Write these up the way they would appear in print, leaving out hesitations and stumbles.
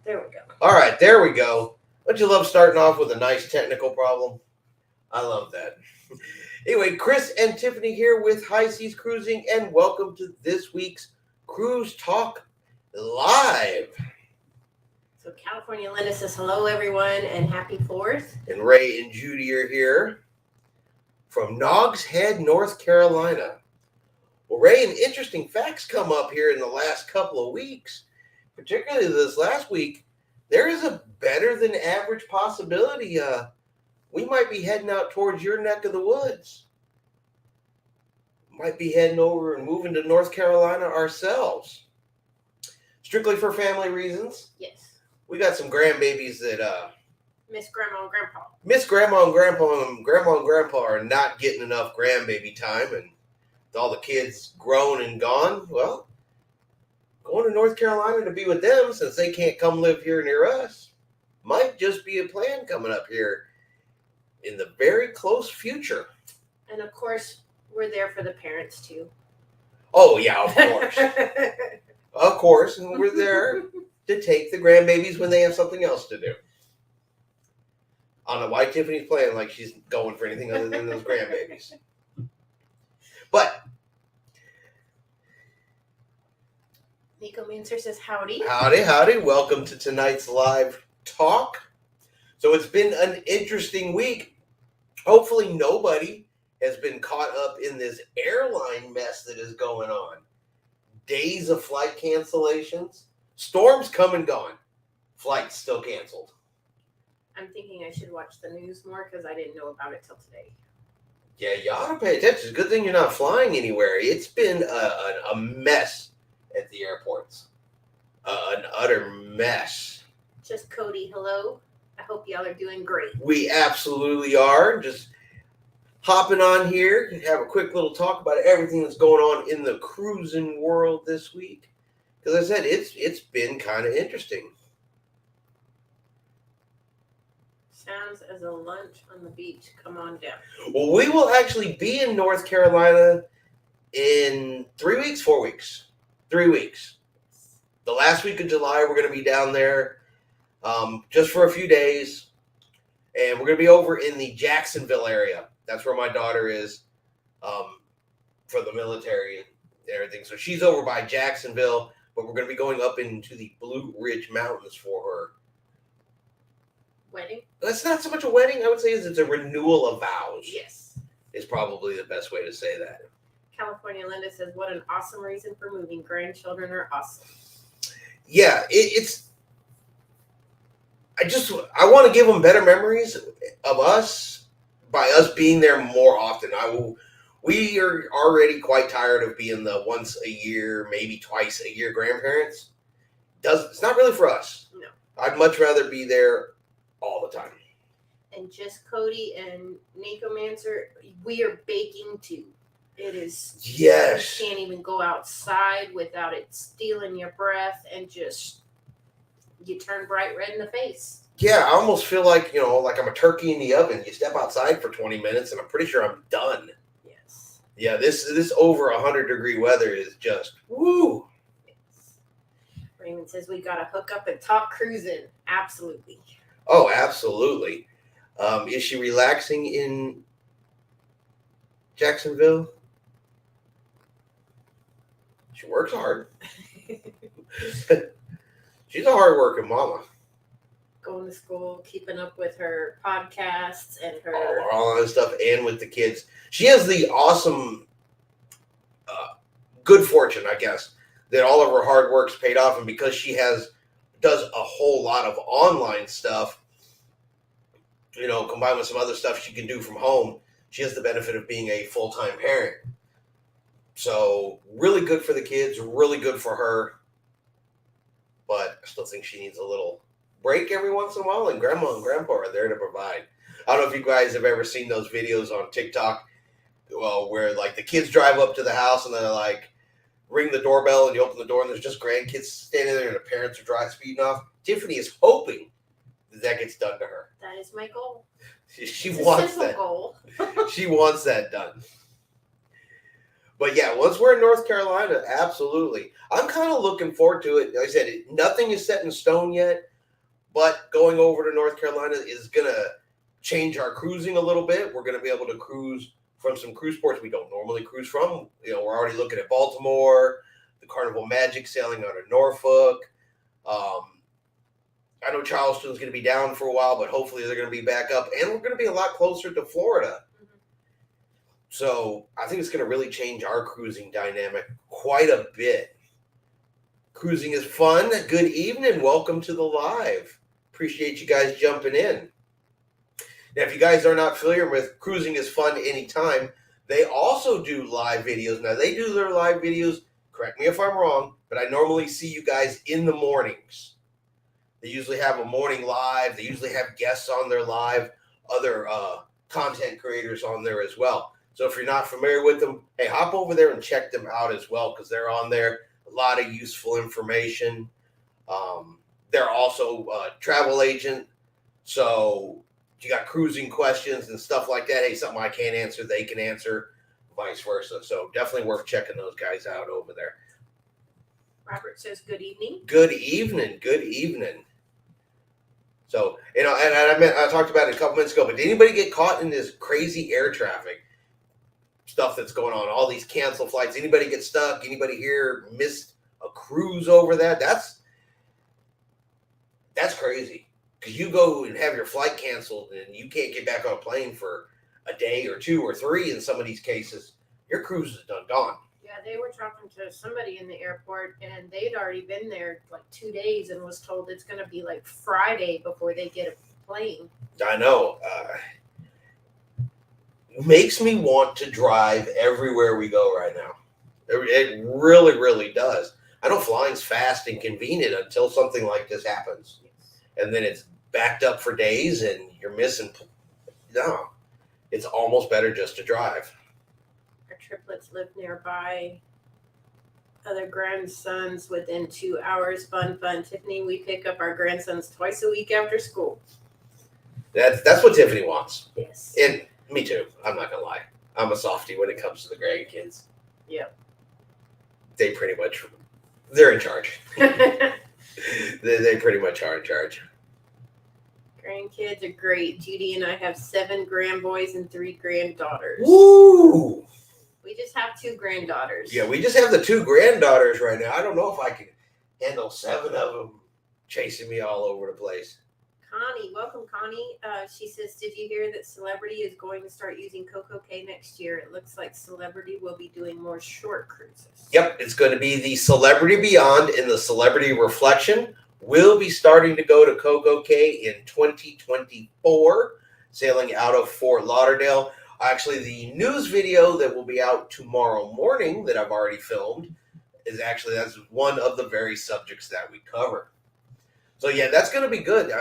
There we go. All right, there we go. Don't you love starting off with a nice technical problem? I love that. Anyway, Chris and Tiffany here with High Seas Cruising, and welcome to this week's Cruise Talk Live. So California Linda says hello, everyone, and happy 4th. And Ray and Judy are here from Noggs Head, North Carolina. Well, Ray, and interesting facts come up here in the last couple of weeks, particularly this last week. There is a better than average possibility we might be heading out towards your neck of the woods. Might be heading over and moving to North Carolina ourselves. Strictly for family reasons. Yes. We got some grandbabies that Miss Grandma and Grandpa. Miss Grandma and Grandpa are not getting enough grandbaby time, and with all the kids grown and gone, well, going to North Carolina to be with them since they can't come live here near us might just be a plan coming up here in the very close future. And of course, we're there for the parents too. Oh, yeah, of course. Of course, and we're there to take the grandbabies when they have something else to do. I don't know why Tiffany's playing like she's going for anything other than those grandbabies. But Nico Manser says howdy. Howdy. Welcome to tonight's live talk. So it's been an interesting week. Hopefully nobody has been caught up in this airline mess that is going on. Days of flight cancellations. Storms come and gone. Flights still canceled. I'm thinking I should watch the news more because I didn't know about it till today. Yeah, you ought to pay attention. It's a good thing you're not flying anywhere. It's been a mess at the airports. An utter mess. Just Cody, hello. I hope y'all are doing great. We absolutely are. Just hopping on here to have a quick little talk about everything that's going on in the cruising world this week. Because I said, it's been kind of interesting. Sounds as a lunch on the beach. Come on down. Well, we will actually be in North Carolina in 3 weeks, 4 weeks. 3 weeks. The last week of July, we're going to be down there just for a few days. And we're going to be over in the Jacksonville area. That's where my daughter is for the military and everything. So she's over by Jacksonville, but we're going to be going up into the Blue Ridge Mountains for her wedding. That's not so much a wedding. I would say it's a renewal of vows. Yes. Is probably the best way to say that. California Linda says, what an awesome reason for moving. Grandchildren are awesome. Yeah, I want to give them better memories of us by us being there more often. We are already quite tired of being the once a year, maybe twice a year grandparents. It's not really for us. No. I'd much rather be there all the time. And just Cody and Nico Manser, we are baking too. It is. Yes. You can't even go outside without it stealing your breath and just you turn bright red in the face. Yeah, I almost feel like, like I'm a turkey in the oven. You step outside for 20 minutes and I'm pretty sure I'm done. Yes. Yeah, this over 100-degree weather is just woo. Yes. Raymond says we got to hook up and talk cruising. Absolutely. Oh, absolutely. Is she relaxing in Jacksonville? She works hard. She's a hard-working mama. Going to school, keeping up with her podcasts and her... all that stuff, and with the kids. She has the awesome good fortune, I guess, that all of her hard work's paid off, and because she does a whole lot of online stuff, combined with some other stuff she can do from home, she has the benefit of being a full-time parent. So really good for the kids, really good for her. But I still think she needs a little break every once in a while, and Grandma and Grandpa are there to provide. I don't know if you guys have ever seen those videos on TikTok where like the kids drive up to the house and they're like ring the doorbell and you open the door and there's just grandkids standing there and the parents are speeding off. Tiffany is hoping that gets done to her. That is my goal. She wants that. Goal. She wants that done. But yeah, once we're in North Carolina, absolutely. I'm kind of looking forward to it. Like I said, nothing is set in stone yet, But going over to North Carolina is going to change our cruising a little bit. We're going to be able to cruise from some cruise ports we don't normally cruise from. You know, we're already looking at Baltimore, the Carnival Magic sailing out of Norfolk. I know Charleston's going to be down for a while, but hopefully they're going to be back up. And we're going to be a lot closer to Florida. So I think it's going to really change our cruising dynamic quite a bit. Cruising is fun. Good evening. Welcome to the live. Appreciate you guys jumping in. Now, if you guys are not familiar with Cruising is Fun Anytime, they also do live videos. Now, they do their live videos, correct me if I'm wrong, but I normally see you guys in the mornings. They usually have a morning live. They usually have guests on their live, other content creators on there as well. So if you're not familiar with them, hey, hop over there and check them out as well, because they're on there. A lot of useful information. They're also a travel agent. So if you got cruising questions and stuff like that, hey, something I can't answer, they can answer, vice versa. So definitely worth checking those guys out over there. Robert says good evening. Good evening. Good evening. So, you know, and I talked about it a couple minutes ago, but did anybody get caught in this crazy air traffic stuff that's going on? All these canceled flights. Anybody get stuck? Anybody here missed a cruise over that? That's crazy. Because you go and have your flight canceled and you can't get back on a plane for a day or two or three in some of these cases. Your cruise is gone. Yeah, they were talking to somebody in the airport, and they'd already been there like 2 days and was told it's going to be like Friday before they get a plane. I know. It makes me want to drive everywhere we go right now. It really, really does. I know flying's fast and convenient until something like this happens. And then it's backed up for days and you're missing. No, it's almost better just to drive. Our triplets live nearby. Other grandsons within 2 hours. Fun. Tiffany, we pick up our grandsons twice a week after school. That's what Tiffany wants. Yes. And me too. I'm not going to lie. I'm a softie when it comes to the grandkids. Yep. They pretty much, they're in charge. They pretty much are in charge. Grandkids are great. Judy and I have 7 grandboys and 3 granddaughters. Woo! We just have 2 granddaughters. Yeah, we just have the 2 granddaughters right now. I don't know if I can handle 7 of them chasing me all over the place. Connie, welcome, Connie. She says, did you hear that Celebrity is going to start using Coco Cay next year? It looks like Celebrity will be doing more short cruises. Yep, it's going to be the Celebrity Beyond and the Celebrity Reflection. Will be starting to go to Coco Cay in 2024, sailing out of Fort Lauderdale. Actually, the news video that will be out tomorrow morning that I've already filmed is actually, that's one of the very subjects that we cover. So yeah, that's going to be good.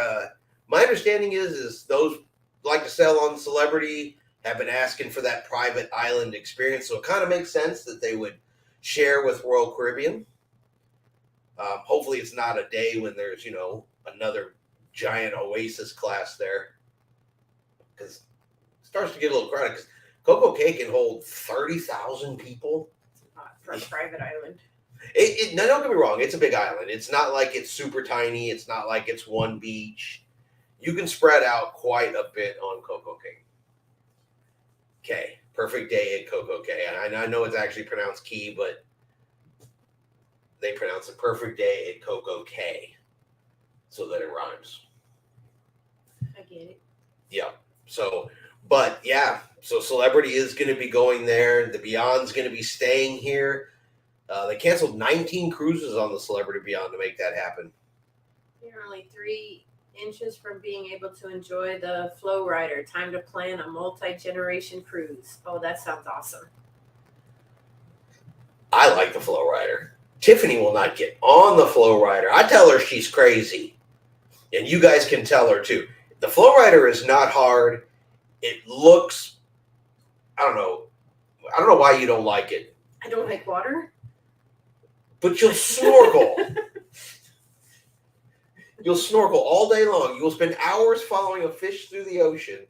My understanding is those like to sail on Celebrity have been asking for that private island experience. So it kind of makes sense that they would share with Royal Caribbean. Hopefully it's not a day when there's, you know, another giant Oasis class there. Because it starts to get a little crowded. Because Coco Cay can hold 30,000 people. For a private island. Now, don't get me wrong. It's a big island. It's not like it's super tiny. It's not like it's one beach. You can spread out quite a bit on Coco Cay. Okay. Perfect day at Coco Cay. I know it's actually pronounced Key, but they pronounce it Perfect Day at Coco Cay so that it rhymes. I get it. Yeah. So, but yeah. So Celebrity is going to be going there. The Beyond's going to be staying here. They canceled 19 cruises on the Celebrity Beyond to make that happen. You're only 3 inches from being able to enjoy the Flow Rider. Time to plan a multi-generation cruise. Oh, that sounds awesome. I like the Flow Rider. Tiffany will not get on the Flow Rider. I tell her she's crazy. And you guys can tell her too. The Flow Rider is not hard. It looks, I don't know why you don't like it. I don't like water. But you'll snorkel. You'll snorkel all day long. You will spend hours following a fish through the ocean,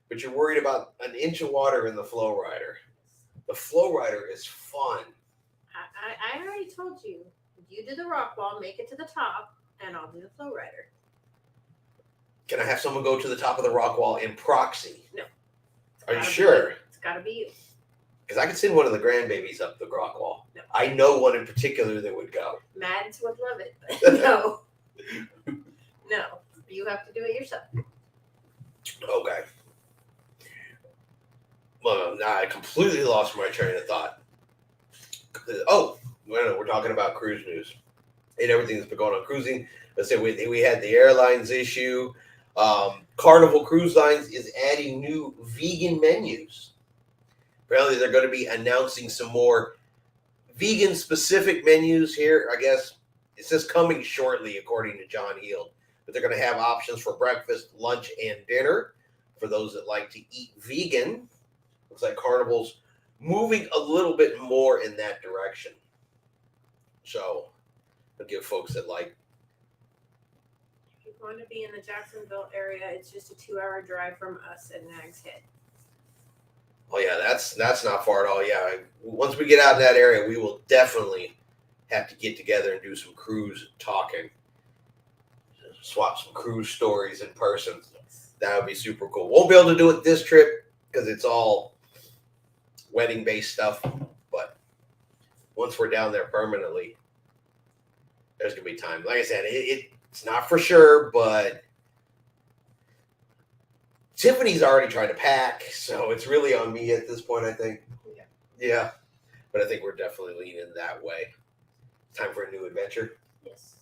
but you're worried about an inch of water in the Flow Rider. The Flow Rider is fun. I already told you. You do the rock wall, make it to the top, and I'll do the Flow Rider. Can I have someone go to the top of the rock wall in proxy? No. Are you sure? It's got to be you. Because I could send one of the grandbabies up the rock wall. No. I know one in particular that would go. Mads would love it, but no. No. You have to do it yourself. Okay. Well, now I completely lost my train of thought. Oh, we're talking about cruise news and everything that's been going on cruising. Let's say we had the airlines issue. Carnival Cruise Lines is adding new vegan menus. Apparently, they're going to be announcing some more vegan-specific menus here. I guess it says coming shortly, according to John Heald. But they're going to have options for breakfast, lunch, and dinner for those that like to eat vegan. Looks like Carnival's moving a little bit more in that direction. So, I'll give folks that like. If you want to be in the Jacksonville area, it's just a 2-hour drive from us at Nags Head. Oh yeah, that's not far at all. Yeah, once we get out in that area, we will definitely have to get together and do some cruise talking. Swap some cruise stories in person. Yes. That would be super cool. Won't be able to do it this trip because it's all wedding-based stuff. But once we're down there permanently, there's going to be time. Like I said, it's not for sure, but Tiffany's already tried to pack, so it's really on me at this point, I think. Yeah. But I think we're definitely leaning that way. Time for a new adventure. Yes.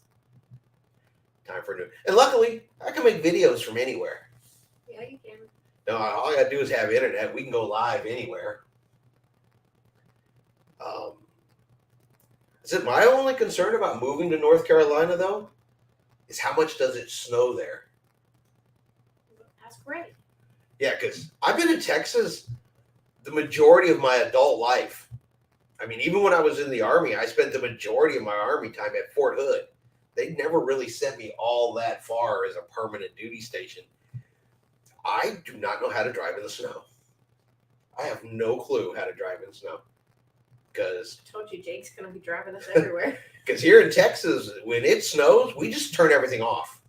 Time for a new. And luckily, I can make videos from anywhere. Yeah, you can. No, all I got to do is have internet. We can go live anywhere. Is it my only concern about moving to North Carolina, though? Is how much does it snow there? That's great. Yeah, because I've been in Texas the majority of my adult life. I mean, even when I was in the Army, I spent the majority of my Army time at Fort Hood. They never really sent me all that far as a permanent duty station. I do not know how to drive in the snow. I have no clue how to drive in snow. Because I told you Jake's going to be driving us everywhere. Because here in Texas, when it snows, we just turn everything off.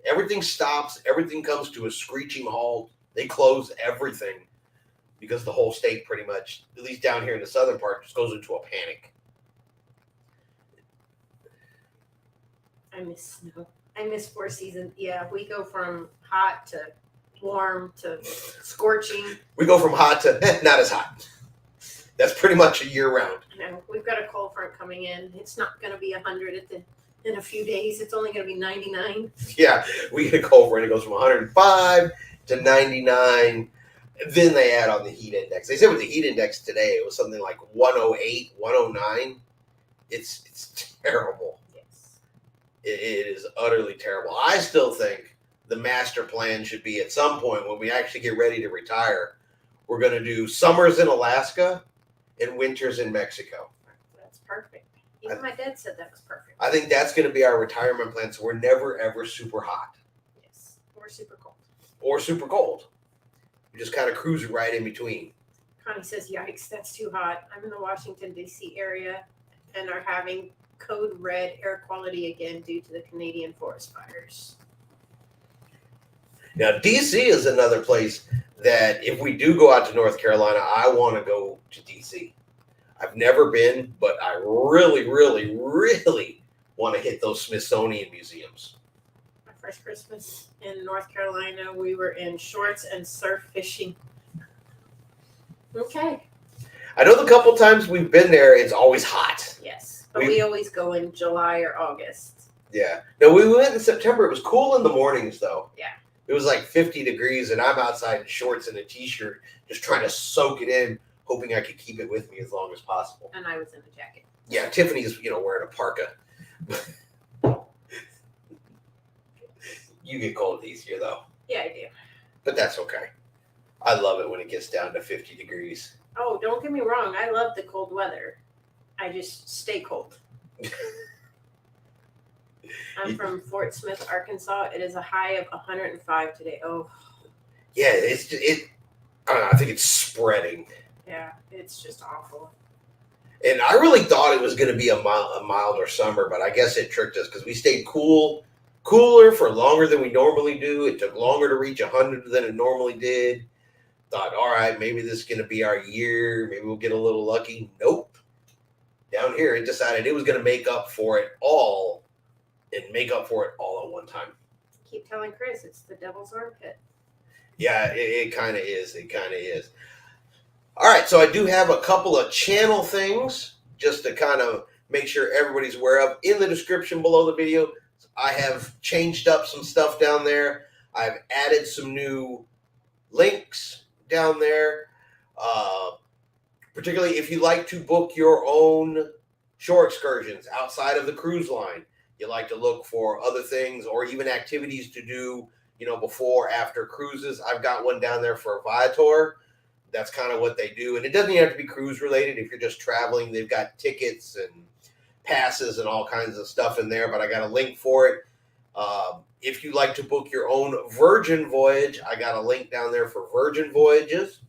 Everything stops. Everything comes to a screeching halt. They close everything because the whole state pretty much, at least down here in the southern part, just goes into a panic. I miss snow. I miss 4 seasons. Yeah, we go from hot to warm to scorching. We go from hot to not as hot. That's pretty much a year round. You know, we've got a cold front coming in. It's not going to be 100 in a few days. It's only going to be 99. Yeah, we get a cold front. It goes from 105 to 99. Then they add on the heat index. They said with the heat index today, it was something like 108, 109. It's terrible. Yes. It is utterly terrible. I still think the master plan should be at some point when we actually get ready to retire, we're going to do summers in Alaska and winters in Mexico. That's perfect. Even my dad said that was perfect. I think that's going to be our retirement plan, so we're never, ever super hot. Yes. Or super cold. Or super cold. We just kind of cruise right in between. Connie says, yikes, that's too hot. I'm in the Washington, D.C. area and are having code red air quality again due to the Canadian forest fires. Now, D.C. is another place that if we do go out to North Carolina, I want to go to D.C. I've never been, but I really, really, really want to hit those Smithsonian museums. My first Christmas in North Carolina, we were in shorts and surf fishing. Okay. I know the couple times we've been there, it's always hot. Yes, but we always go in July or August. Yeah. No, we went in September. It was cool in the mornings, though. Yeah. It was like 50 degrees, and I'm outside in shorts and a T-shirt, just trying to soak it in, hoping I could keep it with me as long as possible. And I was in a jacket. Yeah, Tiffany's, wearing a parka. You get cold easier, though. Yeah, I do. But that's okay. I love it when it gets down to 50 degrees. Oh, don't get me wrong. I love the cold weather. I just stay cold. I'm from Fort Smith, Arkansas. It is a high of 105 today. Oh. Yeah, I don't know. I think it's spreading. Yeah, it's just awful. And I really thought it was going to be a milder summer, but I guess it tricked us because we stayed cool cooler for longer than we normally do. It took longer to reach 100 than it normally did. Thought, all right, maybe this is going to be our year. Maybe we'll get a little lucky. Nope. Down here, it decided it was going to make up for it all at one time. Keep telling Chris it's the devil's armpit. Yeah, it kind of is. It kind of is. All right, so I do have a couple of channel things just to kind of make sure everybody's aware of. In the description below the video, I have changed up some stuff down there. I've added some new links down there. Particularly if you like to book your own shore excursions outside of the cruise line, you like to look for other things or even activities to do, before, after cruises. I've got one down there for Viator. That's kind of what they do. And it doesn't even have to be cruise related. If you're just traveling, they've got tickets and passes and all kinds of stuff in there, but I got a link for it. If you like to book your own Virgin Voyage, I got a link down there for Virgin Voyages.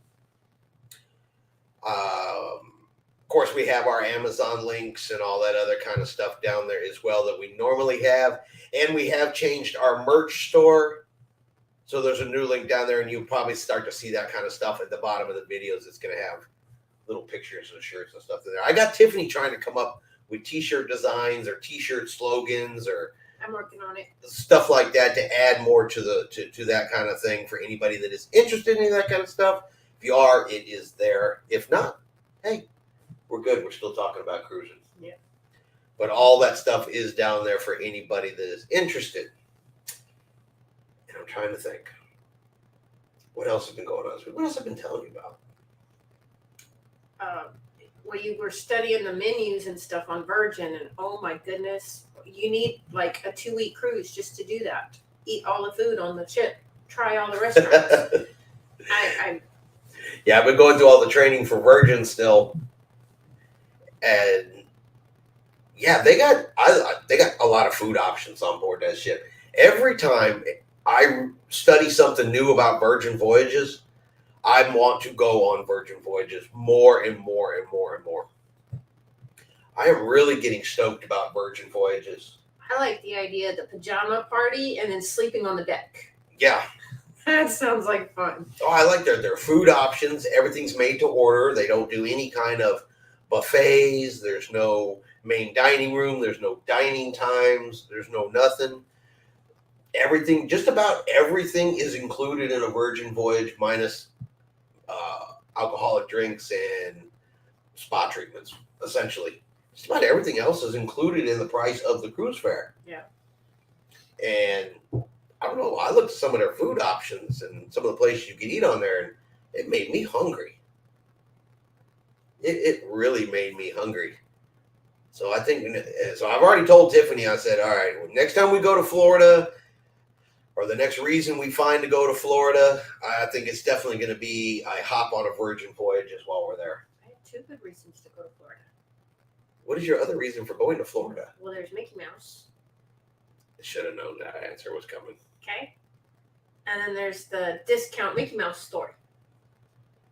Of course, we have our Amazon links and all that other kind of stuff down there as well that we normally have. And we have changed our merch store. So there's a new link down there, and you'll probably start to see that kind of stuff at the bottom of the videos. It's going to have little pictures of shirts and stuff in there. I got Tiffany trying to come up with t-shirt designs or t-shirt slogans or I'm working on it. Stuff like that to add more to that kind of thing for anybody that is interested in that kind of stuff. If you are, it is there. If not, hey, we're good. We're still talking about cruising. Yeah. But all that stuff is down there for anybody that is interested. And I'm trying to think. What else has been going on? What else have I been telling you about? Well, you were studying the menus and stuff on Virgin, and oh my goodness, you need like a 2-week cruise just to do that. Eat all the food on the ship. Try all the restaurants. Yeah, I've been going through all the training for Virgin still, and yeah, they got a lot of food options on board that ship. Every time I study something new about Virgin Voyages, I want to go on Virgin Voyages more and more and more and more. I am really getting stoked about Virgin Voyages. I like the idea of the pajama party and then sleeping on the deck. Yeah. That sounds like fun. Oh, I like their food options. Everything's made to order. They don't do any kind of buffets. There's no main dining room. There's no dining times. There's no nothing. Everything, just about everything is included in a Virgin Voyage minus alcoholic drinks and spa treatments, essentially. Just about everything else is included in the price of the cruise fare. Yeah. And I don't know, I looked at some of their food options and some of the places you could eat on there, and it made me hungry. It really made me hungry. So I think, so I've already told Tiffany, I said, all right, next time we go to Florida, or the next reason we find to go to Florida, I think it's definitely going to be I hop on a Virgin Voyages while we're there. I have 2 good reasons to go to Florida. What is your other reason for going to Florida? Well, there's Mickey Mouse. I should have known that answer was coming. Okay. And then there's the discount Mickey Mouse store.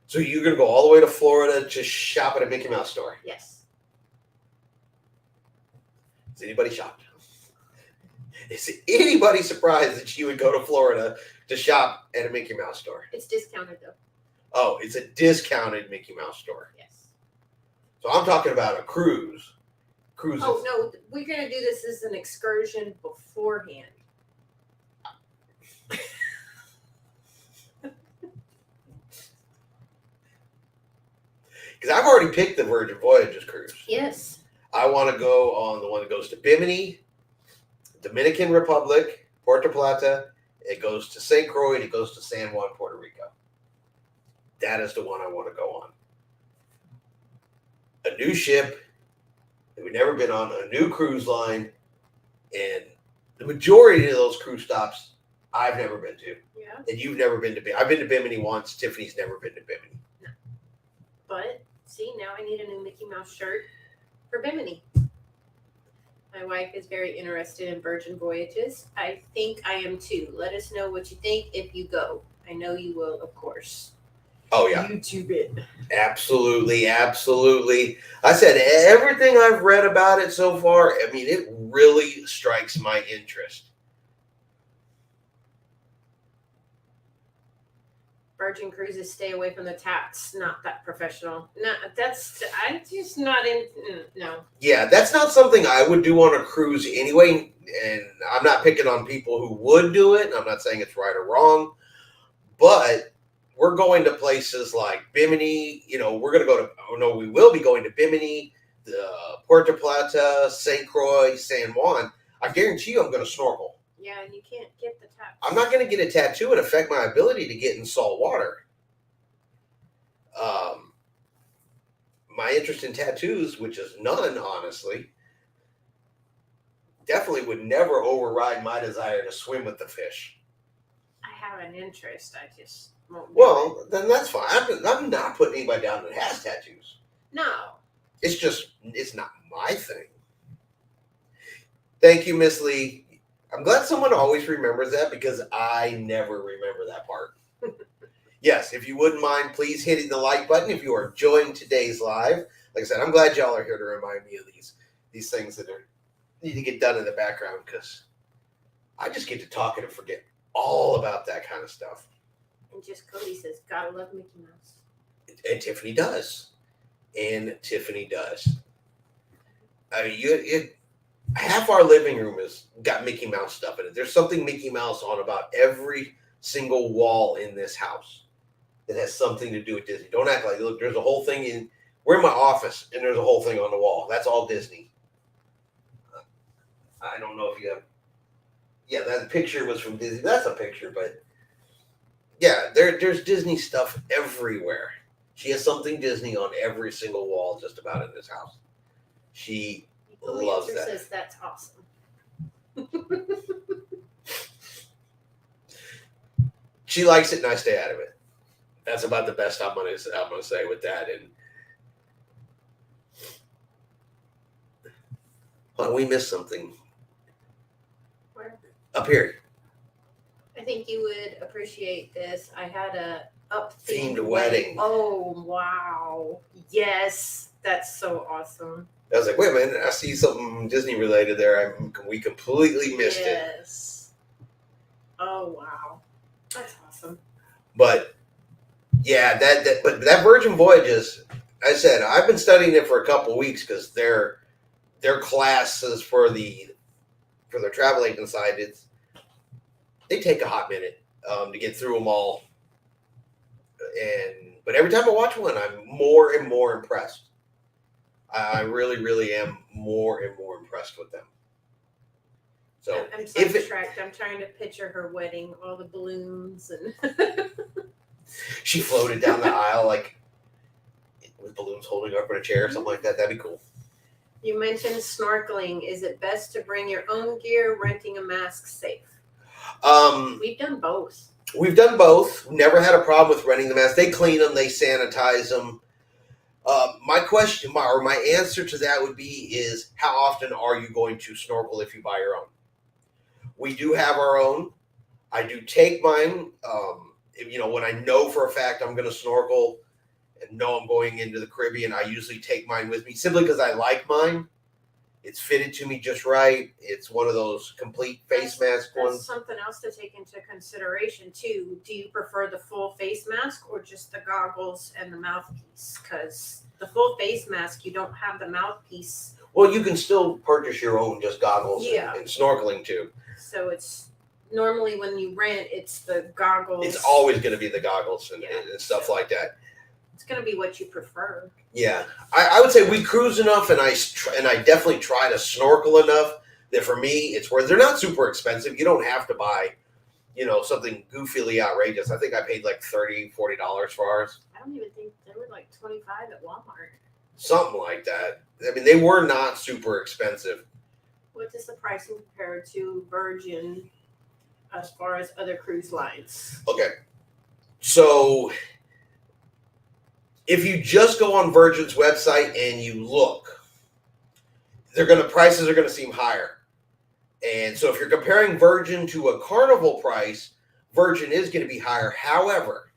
So you're going to go all the way to Florida to shop at a Mickey Mouse store? Yes. Is anybody shocked? Is anybody surprised that you would go to Florida to shop at a Mickey Mouse store? It's discounted though. Oh, it's a discounted Mickey Mouse store. Yes. So I'm talking about a cruise. Cruises. Oh no, we're gonna do this as an excursion beforehand. Because I've already picked the Virgin Voyages cruise. Yes. I want to go on the one that goes to Bimini, Dominican Republic, Puerto Plata. It goes to St. Croix, and it goes to San Juan, Puerto Rico. That is the one I want to go on. A new ship that we've never been on, a new cruise line, and the majority of those cruise stops I've never been to. Yeah. And you've never been to Bimini. I've been to Bimini once. Tiffany's never been to Bimini. No. But see, now I need a new Mickey Mouse shirt for Bimini. My wife is very interested in Virgin Voyages. I think I am too. Let us know what you think if you go. I know you will, of course. Oh, yeah. YouTube it. Absolutely, absolutely. I said everything I've read about it so far, I mean, it really strikes my interest. Virgin Cruises stay away from the taps. Not that professional. No, I'm just not in. No. Yeah, that's not something I would do on a cruise anyway. And I'm not picking on people who would do it. I'm not saying it's right or wrong, but we're going to places like Bimini. We're going to go to. Oh no, we will be going to Bimini, Puerto Plata, St. Croix, San Juan. I guarantee you, I'm going to snorkel. Yeah, and you can't get the taps. I'm not going to get a tattoo and affect my ability to get in salt water. My interest in tattoos, which is none, honestly, definitely would never override my desire to swim with the fish. I have an interest. I just won't. Well, then that's fine. I'm not putting anybody down that has tattoos. No. It's not my thing. Thank you, Miss Lee. I'm glad someone always remembers that because I never remember that part. Yes, if you wouldn't mind, please hitting the like button if you are enjoying today's live. Like I said, I'm glad y'all are here to remind me of these things that need to get done in the background because I just get to talking and forget all about that kind of stuff. And just Cody says, gotta love Mickey Mouse. And Tiffany does. I mean, half our living room has got Mickey Mouse stuff in it. There's something Mickey Mouse on about every single wall in this house that has something to do with Disney. Don't act like, look, there's a whole thing we're in my office and there's a whole thing on the wall. That's all Disney. I don't know if you have, yeah, that picture was from Disney. That's a picture, but yeah, there's Disney stuff everywhere. She has something Disney on every single wall just about in this house. She loves that. Says that's awesome. She likes it and I stay out of it. That's about the best I'm gonna say with that. And we missed something. Where? Up here. I think you would appreciate this. I had a themed wedding. Oh wow. Yes. That's so awesome. I was like, wait a minute, I see something Disney related there. We completely missed it. Yes. Oh wow. That's awesome. But yeah, but that Virgin Voyages, I said, I've been studying it for a couple of weeks because their classes for their travel agent side, they take a hot minute to get through them all. But every time I watch one, I'm more and more impressed. I really, really am more and more impressed with them. So I'm sidetracked. I'm trying to picture her wedding, all the balloons and she floated down the aisle like with balloons holding her up in a chair or something like that. That'd be cool. You mentioned snorkeling. Is it best to bring your own gear, renting a mask safe? We've done both. We've done both. Never had a problem with renting the mask. They clean them. They sanitize them. My answer to that would be is how often are you going to snorkel if you buy your own? We do have our own. I do take mine. When I know for a fact I'm going to snorkel and know I'm going into the Caribbean, I usually take mine with me simply because I like mine. It's fitted to me just right. It's one of those complete face mask ones. That's something else to take into consideration too. Do you prefer the full face mask or just the goggles and the mouthpiece? Because the full face mask, you don't have the mouthpiece. Well, you can still purchase your own just goggles and snorkeling too. So it's normally when you rent, it's the goggles. It's always going to be the goggles and stuff like that. It's going to be what you prefer. Yeah, I would say we cruise enough, and I definitely try to snorkel enough that for me, it's worth. They're not super expensive. You don't have to buy, something goofily outrageous. I think I paid like $30, $40 for ours. I don't even think they were like $25 at Walmart. Something like that. I mean, they were not super expensive. What does the pricing compare to Virgin as far as other cruise lines? Okay, so if you just go on Virgin's website and you look, prices are going to seem higher. And so if you're comparing Virgin to a Carnival price, Virgin is going to be higher. However,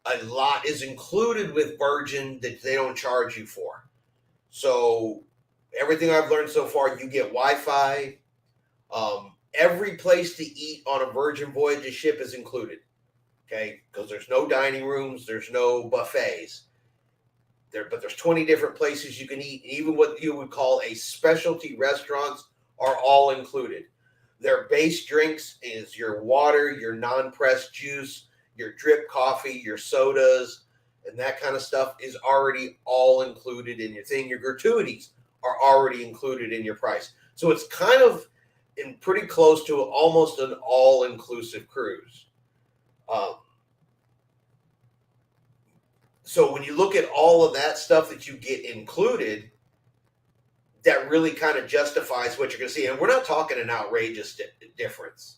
a lot is included with Virgin that they don't charge you for. So everything I've learned so far, you get Wi-Fi. Every place to eat on a Virgin Voyages ship is included. Okay, because there's no dining rooms, there's no buffets. But there's 20 different places you can eat. Even what you would call a specialty restaurants are all included. Their base drinks is your water, your non-pressed juice, your drip coffee, your sodas, and that kind of stuff is already all included in your thing. Your gratuities are already included in your price. So it's kind of in pretty close to almost an all-inclusive cruise. Um, so when you look at all of that stuff that you get included, that really kind of justifies what you're going to see. And we're not talking an outrageous difference.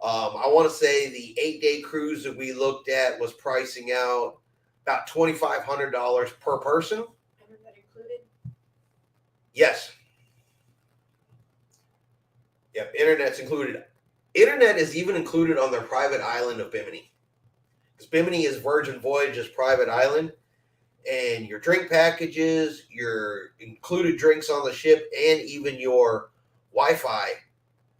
I want to say the 8-day cruise that we looked at was pricing out about $2,500 per person. Isn't that included? Yes. Yep, internet's included. Internet is even included on their private island of Bimini. Because Bimini is Virgin Voyages' private island. And your drink packages, your included drinks on the ship, and even your Wi-Fi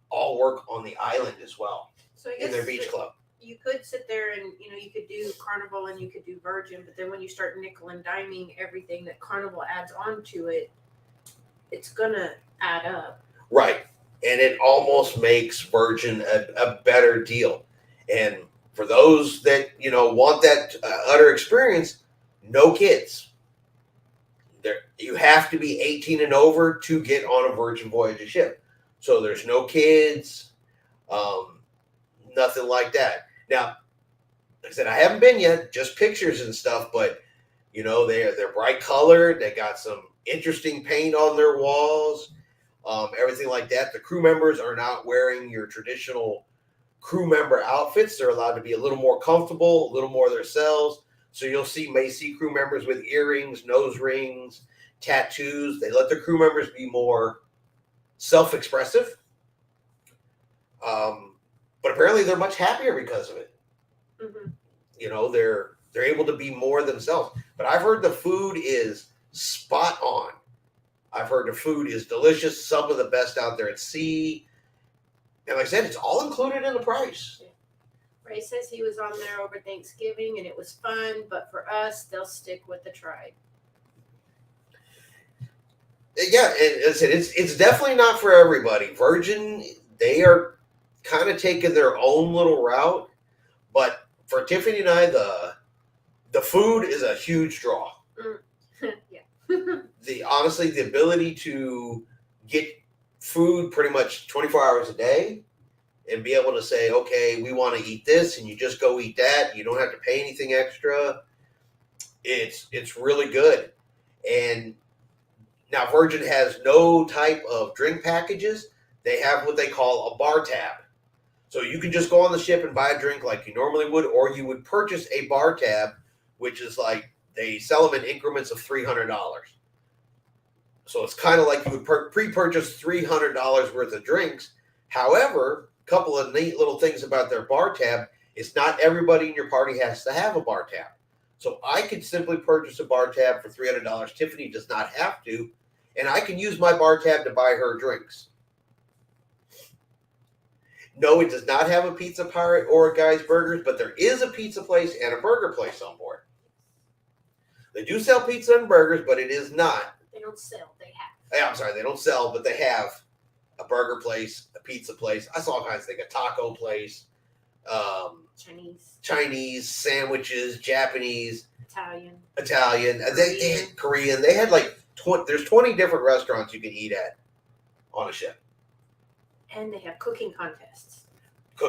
all work on the island as well. So I guess in their beach club. You could sit there and, you could do Carnival and you could do Virgin, but then when you start nickel and diming everything that Carnival adds onto it, it's going to add up. Right. And it almost makes Virgin a better deal. And for those that, want that utter experience, no kids. You have to be 18 and over to get on a Virgin Voyages ship. So there's no kids, nothing like that. Now, like I said, I haven't been yet, just pictures and stuff, but they're bright colored. They got some interesting paint on their walls, everything like that. The crew members are not wearing your traditional crew member outfits. They're allowed to be a little more comfortable, a little more themselves. So may see crew members with earrings, nose rings, tattoos. They let the crew members be more self-expressive. But apparently they're much happier because of it. Mm-hmm. They're able to be more themselves. But I've heard the food is spot on. I've heard the food is delicious, some of the best out there at sea. And like I said, it's all included in the price. Ray says he was on there over Thanksgiving and it was fun, but for us, they'll stick with the tribe. Yeah, and as I said, it's definitely not for everybody. Virgin, they are kind of taking their own little route, but for Tiffany and I, the food is a huge draw. Yeah. Honestly, the ability to get food pretty much 24 hours a day and be able to say, okay, we want to eat this, and you just go eat that. You don't have to pay anything extra. It's really good. And now Virgin has no type of drink packages. They have what they call a bar tab. So you can just go on the ship and buy a drink like you normally would, or you would purchase a bar tab, which is like they sell them in increments of $300. So it's kind of like you would pre-purchase $300 worth of drinks. However, a couple of neat little things about their bar tab is not everybody in your party has to have a bar tab. So I could simply purchase a bar tab for $300. Tiffany does not have to. And I can use my bar tab to buy her drinks. No, it does not have a Pizza Pirate or a Guy's Burgers, but there is a pizza place and a burger place on board. They do sell pizza and burgers, but it is not. They don't sell, they have. Yeah, I'm sorry, they don't sell, but they have a burger place, a pizza place. I saw all kinds of things, a taco place, Chinese, sandwiches, Japanese, Italian. They had Korean. They had like there's 20 different restaurants you can eat at on a ship. And they have cooking contests. So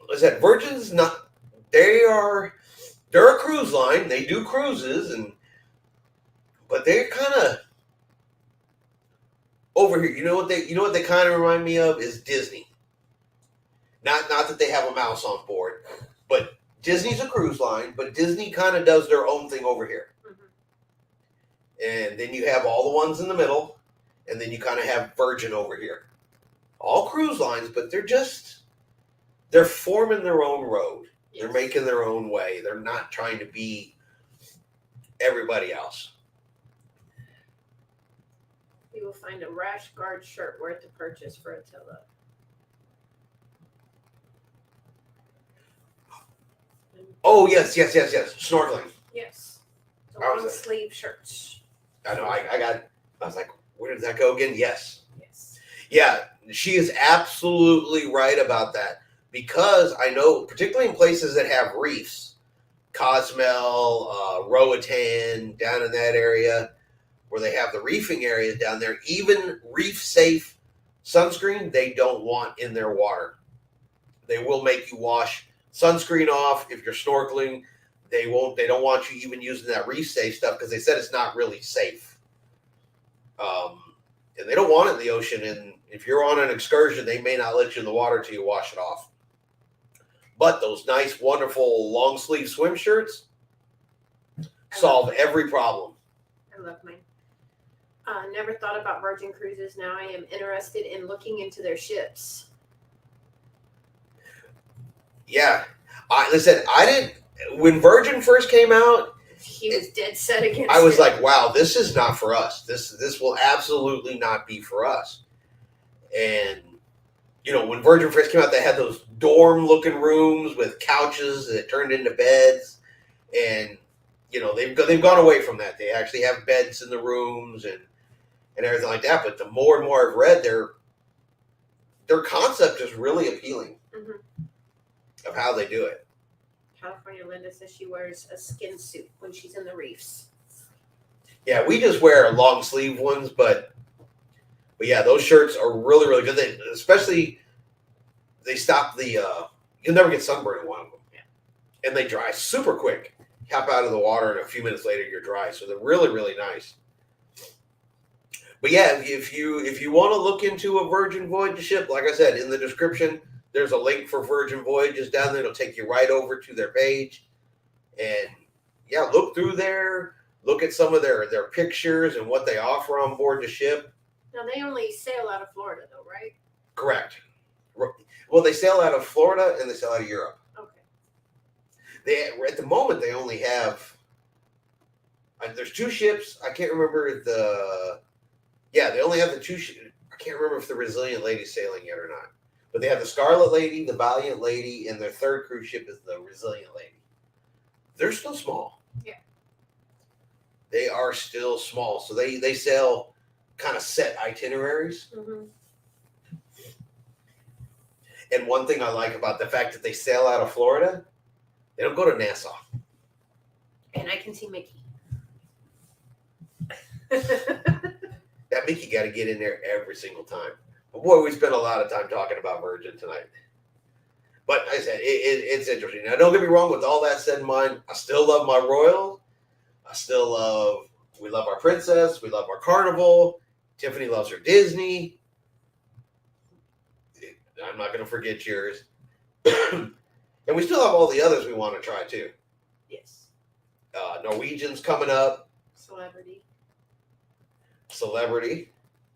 like I said, Virgin's not. They're a cruise line. They do cruises, but they're kind of over here. You know what they kind of remind me of is Disney. Not that they have a mouse on board, but Disney's a cruise line, but Disney kind of does their own thing over here. And then you have all the ones in the middle, and then you kind of have Virgin over here. All cruise lines, but they're forming their own road. Yes. They're making their own way. They're not trying to be everybody else. You will find a rash guard shirt worth the purchase for Attila. Oh, yes. Snorkeling. Yes. The How was long it? sleeve shirts. I know. I was like, where did that go again? Yes. Yes. Yeah, she is absolutely right about that. Because I know, particularly in places that have reefs, Cozumel, Roatan, down in that area, where they have the reefing areas down there, even reef-safe sunscreen, they don't want in their water. They will make you wash sunscreen off if you're snorkeling. They don't want you even using that reef-safe stuff because they said it's not really safe. And they don't want it in the ocean. And if you're on an excursion, they may not let you in the water till you wash it off. But those nice, wonderful long sleeve swim shirts solve every problem. I love mine. Never thought about Virgin Cruises. Now I am interested in looking into their ships. Yeah. I didn't, when Virgin first came out, He was dead set against I was it. like, wow, this is not for us. This will absolutely not be for us. And, you know, when Virgin first came out, they had those dorm-looking rooms with couches that turned into beds. And, you know, they've gone away from that. They actually have beds in the rooms and everything like that. But the more and more I've read, their concept is really appealing of how they do it. California Linda says she wears a skin suit when she's in the reefs. Yeah, we just wear long sleeve ones, but yeah, those shirts are really, really good. They stop the you'll never get sunburn in one of them. Yeah. And they dry super quick. Hop out of the water and a few minutes later you're dry. So they're really, really nice. But yeah, if you want to look into a Virgin Voyages ship, like I said, in the description, there's a link for Virgin Voyages down there. It'll take you right over to their page. And yeah, look through there. Look at some of their pictures and what they offer on board the ship. Now, they only sail out of Florida, though, right? Correct. Well, they sail out of Florida and they sail out of Europe. Okay. At the moment, they only have... there's two ships. I can't remember they only have the two ships. I can't remember if the Resilient Lady's sailing yet or not. But they have the Scarlet Lady, the Valiant Lady, and their third cruise ship is the Resilient Lady. They're still small. Yeah. They are still small. So they sail kind of set itineraries. Mm-hmm. And one thing I like about the fact that they sail out of Florida, they don't go to Nassau. And I can see Mickey. That Mickey got to get in there every single time. But boy, we spent a lot of time talking about Virgin tonight. But like I said, it's interesting. Now, don't get me wrong, with all that said in mind, I still love my Royal. We love our Princess. We love our Carnival. Tiffany loves her Disney. I'm not going to forget yours. And we still have all the others we want to try, too. Yes. Norwegian's coming up. Celebrity.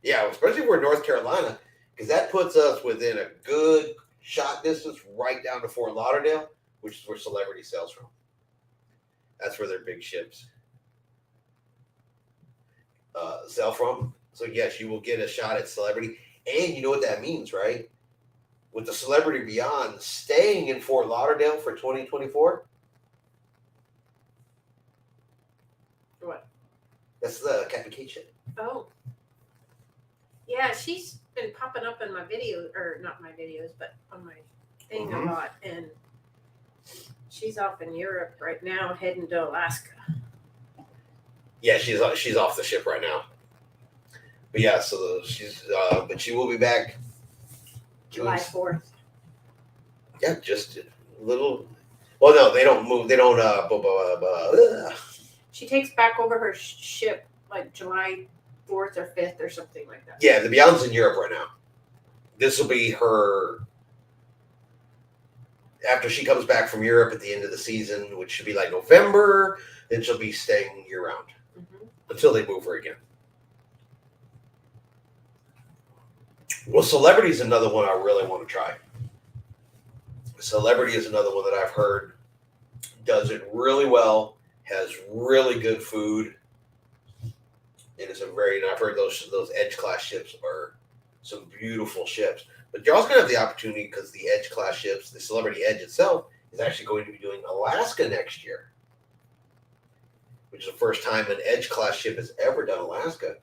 Yeah, especially if we're in North Carolina, because that puts us within a good shot distance right down to Fort Lauderdale, which is where Celebrity sails from. That's where their big ships sail from. So yes, you will get a shot at Celebrity. And you know what that means, right? With the Celebrity Beyond staying in Fort Lauderdale for 2024. What? That's the Captain Kate ship. Oh. Yeah, she's been popping up in my video, or not my videos, but on my thing a lot. And she's off in Europe right now, heading to Alaska. Yeah, she's off the ship right now. But yeah, so but she will be back July 4th. Yeah, just a little. Well, no, they don't move. They don't. She takes back over her ship like July 4th or 5th or something like that. Yeah, the Beyond's in Europe right now. This will be her after she comes back from Europe at the end of the season, which should be like November. Then she'll be staying year round until they move her again. Well, Celebrity is another one I really want to try. Celebrity is another one that I've heard does it really well, has really good food. And it's a very, and I've heard those Edge class ships are some beautiful ships. But you're also going to have the opportunity because the Edge class ships, the Celebrity Edge itself, is actually going to be doing Alaska next year, which is the first time an Edge class ship has ever done Alaska.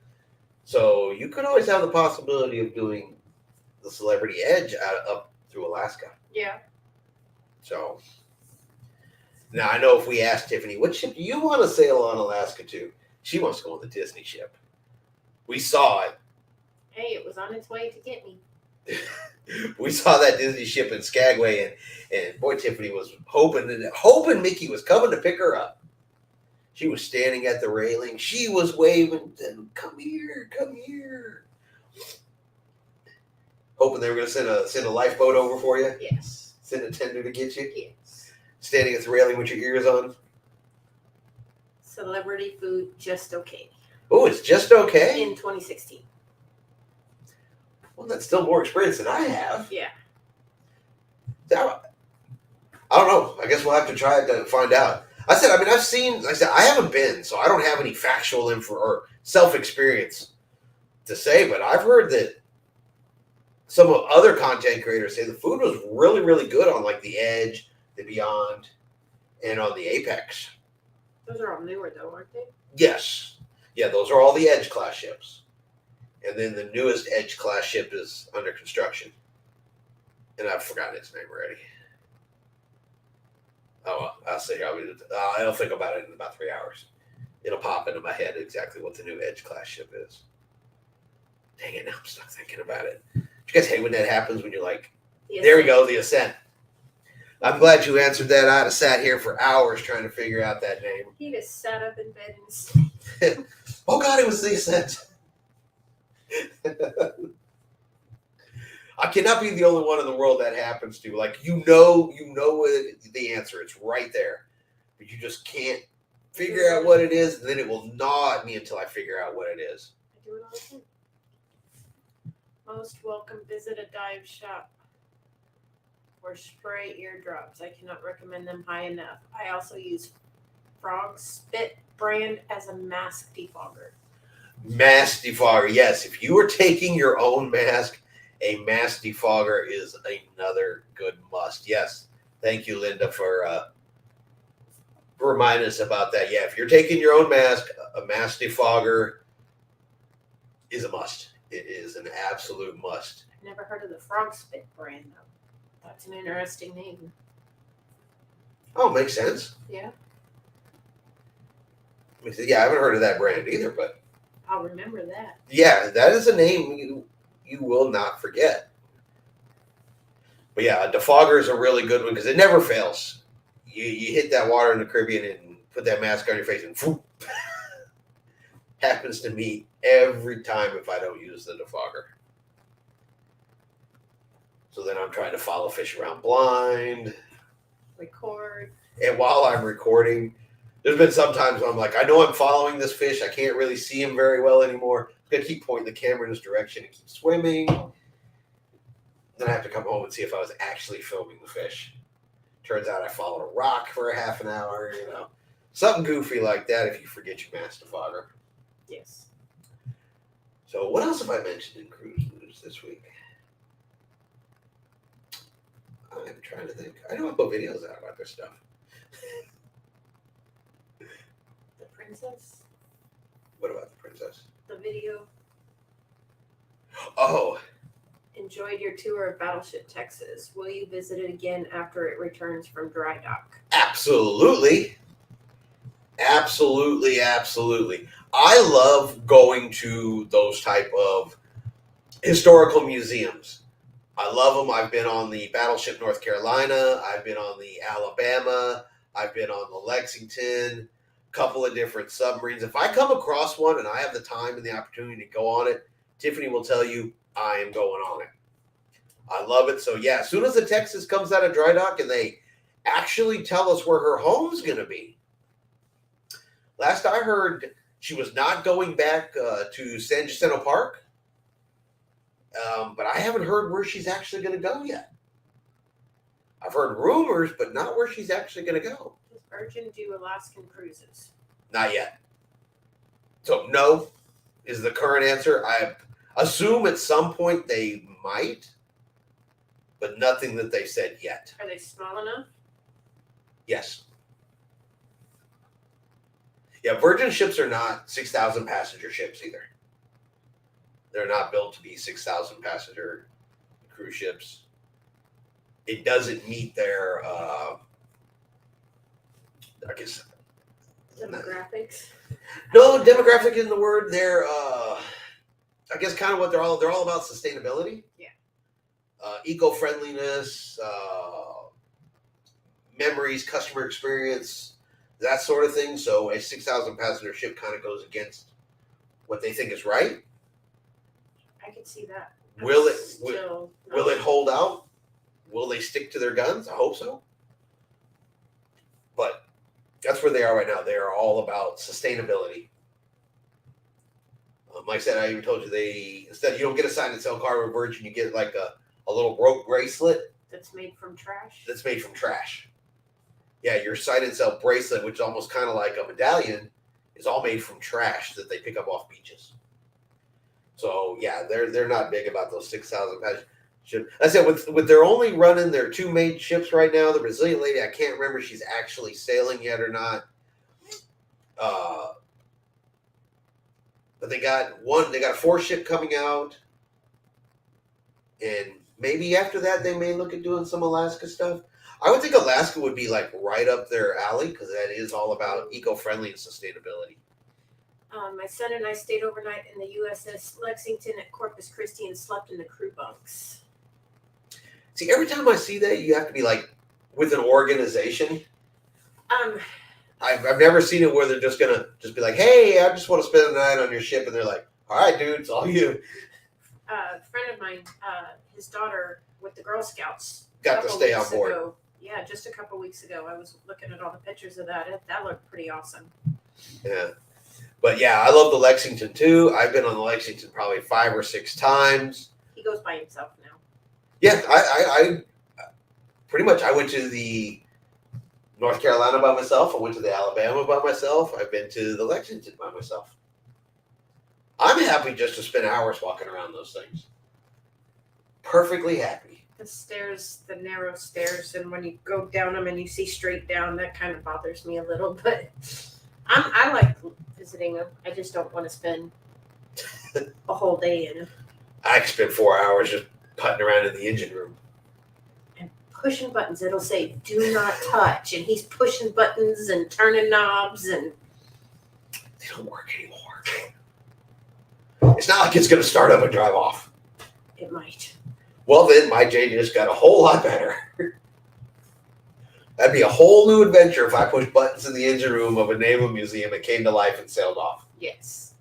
So you could always have the possibility of doing the Celebrity Edge up through Alaska. Yeah. So now I know if we ask Tiffany, what ship do you want to sail on Alaska to? She wants to go on the Disney ship. We saw it. Hey, it was on its way to get me. We saw that Disney ship in Skagway, and boy, Tiffany was hoping Mickey was coming to pick her up. She was standing at the railing. She was waving, "Come here, come here." Hoping they were going to send a lifeboat over for you. Yes. Send a tender to get you. Yes. Standing at the railing with your ears on. Celebrity food, just okay. Oh, it's just okay. In 2016. Well, that's still more experience than I have. Yeah. I don't know. I guess we'll have to try it to find out. I've seen, like I said, I haven't been, so I don't have any factual info or self-experience to say, but I've heard that some of other content creators say the food was really, really good on like the Edge, the Beyond, and on the Apex. Those are all newer though, aren't they? Yes. Yeah, those are all the Edge class ships. And then the newest Edge class ship is under construction. And I've forgotten its name already. Oh, well, I'll think about it in about 3 hours. It'll pop into my head exactly what the new Edge class ship is. Dang it, now I'm stuck thinking about it. Do you guys hate when that happens when you're like, there we go, the Ascent. I'm glad you answered that. I'd have sat here for hours trying to figure out that name. He just sat up in bed and Oh God, it was the Ascent. I cannot be the only one in the world that happens to. Like, you know the answer. It's right there. But you just can't figure out what it is, and then it will gnaw at me until I figure out what it is. I do it all the time. Most welcome, visit a dive shop or spray eardrops. I cannot recommend them high enough. I also use Frog Spit brand as a mask defogger. Mask defogger, yes. If you are taking your own mask, a mask defogger is another good must. Yes. Thank you, Linda, for reminding us about that. Yeah, if you're taking your own mask, a mask defogger is a must. It is an absolute must. I've never heard of the Frog Spit brand, though. That's an interesting name. Oh, makes sense. Yeah. Yeah, I haven't heard of that brand either, but I'll remember that. yeah, that is a name you will not forget. But yeah, a defogger is a really good one because it never fails. You hit that water in the Caribbean and put that mask on your face and whoop. Happens to me every time if I don't use the defogger. So then I'm trying to follow fish around blind. Record. And while I'm recording, there's been some times when I'm like, I know I'm following this fish. I can't really see him very well anymore. I'm going to keep pointing the camera in this direction and keep swimming. Then I have to come home and see if I was actually filming the fish. Turns out I followed a rock for a half an hour, Something goofy like that if you forget your mask defogger. Yes. So what else have I mentioned in cruise news this week? I'm trying to think. I know I put videos out about this stuff. The Princess. What about the Princess? The video. Oh. Enjoyed your tour of Battleship Texas. Will you visit it again after it returns from dry dock? Absolutely. Absolutely, absolutely. I love going to those type of historical museums. I love them. I've been on the Battleship North Carolina. I've been on the Alabama. I've been on the Lexington. A couple of different submarines. If I come across one and I have the time and the opportunity to go on it, Tiffany will tell you I am going on it. I love it. So yeah, as soon as the Texas comes out of dry dock and they actually tell us where her home's going to be. Last I heard, she was not going back to San Jacinto Park. But I haven't heard where she's actually going to go yet. I've heard rumors, but not where she's actually going to go. Does Virgin do Alaskan cruises? Not yet. So no, is the current answer. I assume at some point they might, but nothing that they said yet. Are they small enough? Yes. Yeah, Virgin ships are not 6,000 passenger ships either. They're not built to be 6,000 passenger cruise ships. It doesn't meet their, I guess. Demographics? No, demographic isn't the word. They're, I guess, kind of what they're all about sustainability. Yeah. Eco-friendliness, memories, customer experience, that sort of thing. So a 6,000 passenger ship kind of goes against what they think is right. I could see that. Will it hold out? Will they stick to their guns? I hope so. But that's where they are right now. They are all about sustainability. Like I said, I even told you instead you don't get a sign and sell card with Virgin, you get like a little rope bracelet that's made from trash. Yeah, your sign and sell bracelet, which is almost kind of like a medallion, is all made from trash that they pick up off beaches. So yeah, they're not big about those 6,000 passenger ships. I said with they're only running their two main ships right now. The Brazilian lady, I can't remember if she's actually sailing yet or not. But they got a 4-ship coming out, and maybe after that they may look at doing some Alaska stuff. I would think Alaska would be like right up their alley because that is all about eco-friendly and sustainability. My son and I stayed overnight in the USS Lexington at Corpus Christi and slept in the crew bunks. See, every time I see that, you have to be like with an organization. I've never seen it where they're just gonna be like, "Hey, I just want to spend the night on your ship," and they're like, "All right, dude, it's all you." A friend of mine, his daughter with the Girl Scouts, got to stay on board. Yeah, just a couple weeks ago, I was looking at all the pictures of that. That looked pretty awesome. Yeah, but yeah, I love the Lexington too. I've been on the Lexington probably 5 or 6 times. He goes by himself now. Yeah, I pretty much I went to the North Carolina by myself. I went to the Alabama by myself. I've been to the Lexington by myself. I'm happy just to spend hours walking around those things. Perfectly happy. The stairs, the narrow stairs, and when you go down them and you see straight down, that kind of bothers me a little. But I like visiting them. I just don't want to spend a whole day in them. I could spend 4 hours just putting around in the engine room. And pushing buttons. It'll say, "Do not touch." And he's pushing buttons and turning knobs. And they don't work anymore. It's not like it's going to start up and drive off. It might. Well, then my J just got a whole lot better. That'd be a whole new adventure if I pushed buttons in the engine room of a naval museum and came to life and sailed off. Yes.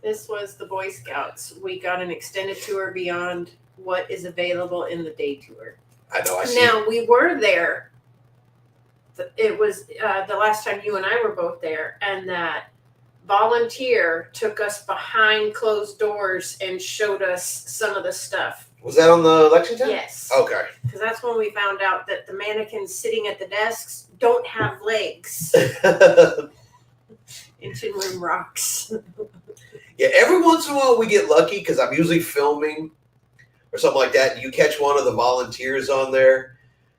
This was the Boy Scouts. We got an extended tour beyond what is available in the day tour. I know. I see. Now, we were there. It was the last time you and I were both there, and that volunteer took us behind closed doors and showed us some of the stuff. Was that on the Lexington? Yes. Okay. Because that's when we found out that the mannequins sitting at the desks don't have legs. Engine room rocks. Yeah, every once in a while we get lucky because I'm usually filming or something like that. And you catch one of the volunteers on there,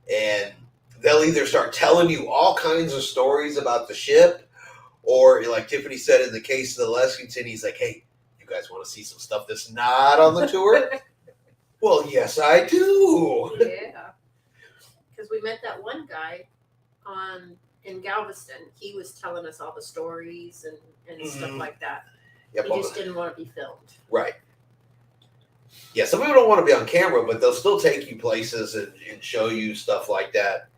and they'll either start telling you all kinds of stories about the ship, or like Tiffany said in the case of the Lexington, he's like, "Hey, you guys want to see some stuff that's not on the tour?" Well, yes, I do. Yeah. Because we met that one guy in Galveston. He was telling us all the stories and stuff like that. Yep, He just didn't want to be filmed. Right. Yeah, some people don't want to be on camera, but they'll still take you places and show you stuff like that.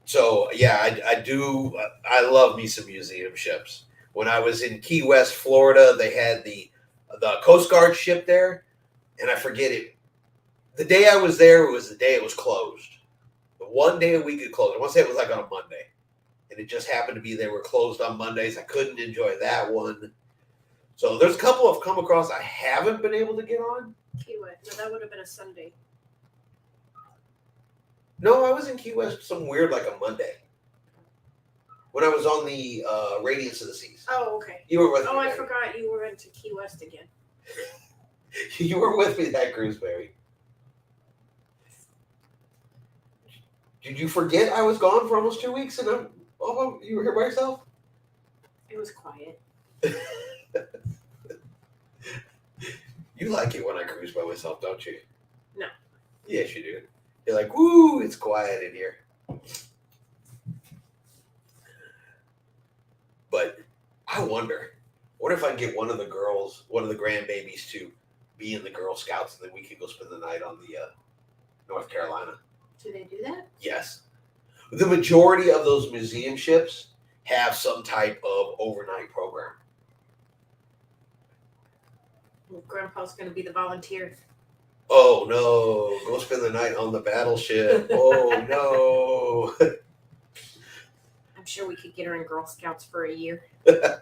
So, yeah, I do. I love me some museum ships. When I was in Key West, Florida, they had the Coast Guard ship there, and I forget it. The day I was there, it was the day it was closed. The one day a week it closed. I want to say it was like on a Monday. And it just happened to be they were closed on Mondays. I couldn't enjoy that one. So there's a couple I've come across I haven't been able to get on. Key West. No, that would have been a Sunday. No, I was in Key West some weird like a Monday. when I was on the Radiance of the Seas. Oh, okay. You were with me. Oh, I Barry. forgot you were into Key West again. You were with me that cruise, Barry. Did you forget I was gone for almost 2 weeks and you were here by yourself? It was quiet. You like it when I cruise by myself, don't you? No. Yes, you do. You're like, woo, it's quiet in here. But I wonder, what if I get one of the grandbabies to be in the Girl Scouts, and then we could go spend the night on the North Carolina? Do they do that? Yes. The majority of those museum ships have some type of overnight program. Well, Grandpa's going to be the volunteer. Oh no, go spend the night on the battleship. Oh no. I'm sure we could get her in Girl Scouts for a year. I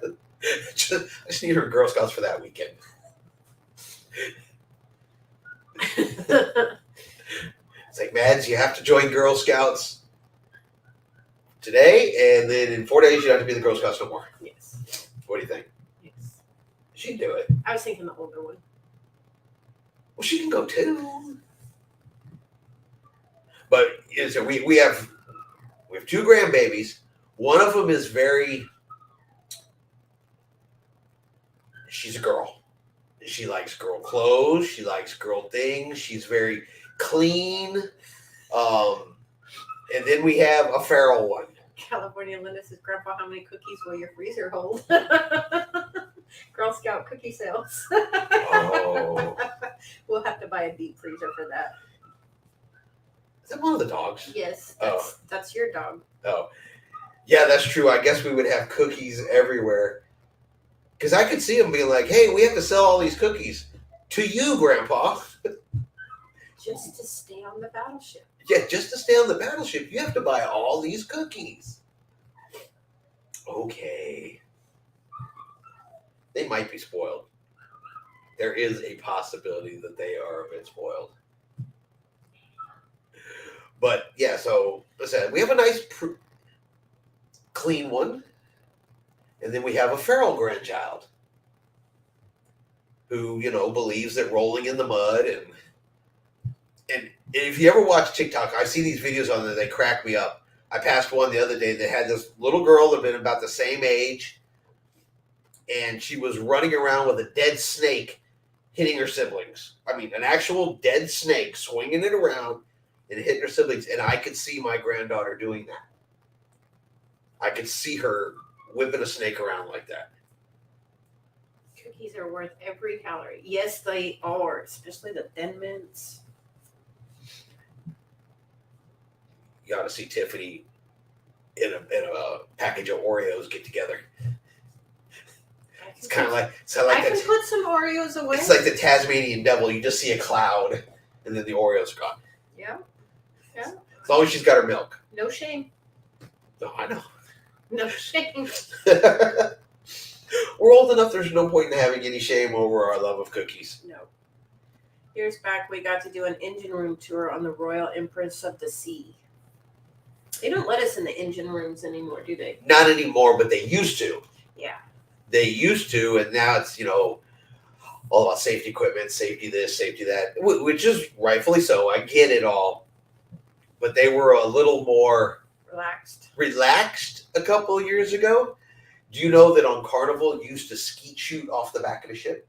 just need her in Girl Scouts for that weekend. It's like, Mads, you have to join Girl Scouts today, and then in 4 days you have to be the Girl Scouts no more. Yes. What do you think? Yes. She'd do it. I was thinking the older one. Well, she can go too. But so we have 2 grandbabies. One of them is she's a girl. She likes girl clothes. She likes girl things. She's very clean. And then we have a feral one. California Linda says, Grandpa, how many cookies will your freezer hold? Girl Scout cookie sales. Oh. We'll have to buy a deep freezer for that. Is that one of the dogs? Yes, Oh. that's your dog. Oh. Yeah, that's true. I guess we would have cookies everywhere. Because I could see them being like, hey, we have to sell all these cookies to you, Grandpa. Just to stay on the battleship. Yeah, just to stay on the battleship, you have to buy all these cookies. Okay. They might be spoiled. There is a possibility that they are a bit spoiled. But yeah, so listen, we have a nice clean one. And then we have a feral grandchild who, believes that rolling in the mud and if you ever watch TikTok, I see these videos on there, they crack me up. I passed one the other day that had this little girl that had been about the same age, and she was running around with a dead snake hitting her siblings. I mean, an actual dead snake swinging it around and hitting her siblings, and I could see my granddaughter doing that. I could see her whipping a snake around like that. Cookies are worth every calorie. Yes, they are, especially the Thin Mints. You ought to see Tiffany in a package of Oreos get together. It's kind of like I can put some Oreos away. It's like the Tasmanian devil. You just see a cloud, and then the Oreos are gone. Yeah. As long as she's got her milk. No shame. No, I know. No shame. We're old enough. There's no point in having any shame over our love of cookies. No. Years back, we got to do an engine room tour on the Royal Empress of the Sea. They don't let us in the engine rooms anymore, do they? Not anymore, but they used to. Yeah. They used to, and now it's, all about safety equipment, safety this, safety that, which is rightfully so. I get it all. But they were a little more relaxed a couple of years ago. Do you know that on Carnival, you used to skeet shoot off the back of the ship?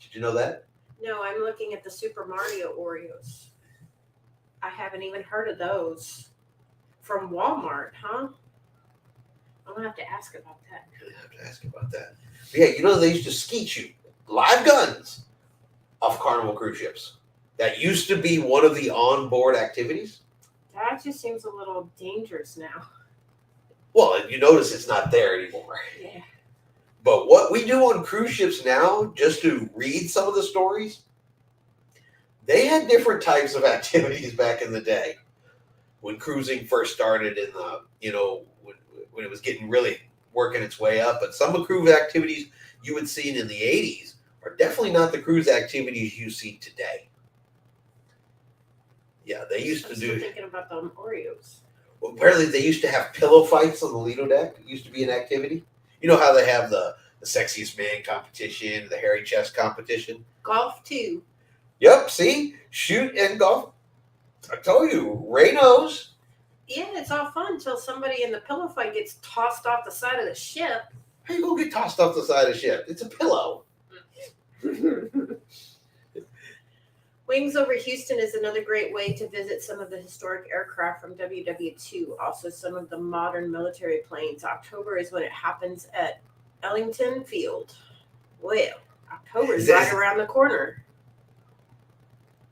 Did you know that? No, I'm looking at the Super Mario Oreos. I haven't even heard of those. From Walmart, huh? I'm going to have to ask about that. You're going to have to ask about that. But yeah, they used to skeet shoot live guns off Carnival cruise ships. That used to be one of the onboard activities. That just seems a little dangerous now. Well, you notice it's not there anymore. Yeah. But what we do on cruise ships now, just to read some of the stories, they had different types of activities back in the day when cruising first started in the, when it was getting really working its way up. But some of the cruise activities you would see in the 80s are definitely not the cruise activities you see today. Yeah, they used to do. I'm thinking about the Oreos. Apparently, they used to have pillow fights on the Lido deck. It used to be an activity. You know how they have the sexiest man competition, the hairy chest competition? Golf too. Yep, see? Shoot and golf. I told you, Ray knows. Yeah, it's all fun until somebody in the pillow fight gets tossed off the side of the ship. How you gonna get tossed off the side of the ship? It's a pillow. Wings over Houston is another great way to visit some of the historic aircraft from WW2. Also, some of the modern military planes. October is when it happens at Ellington Field. Well, October is right around the corner.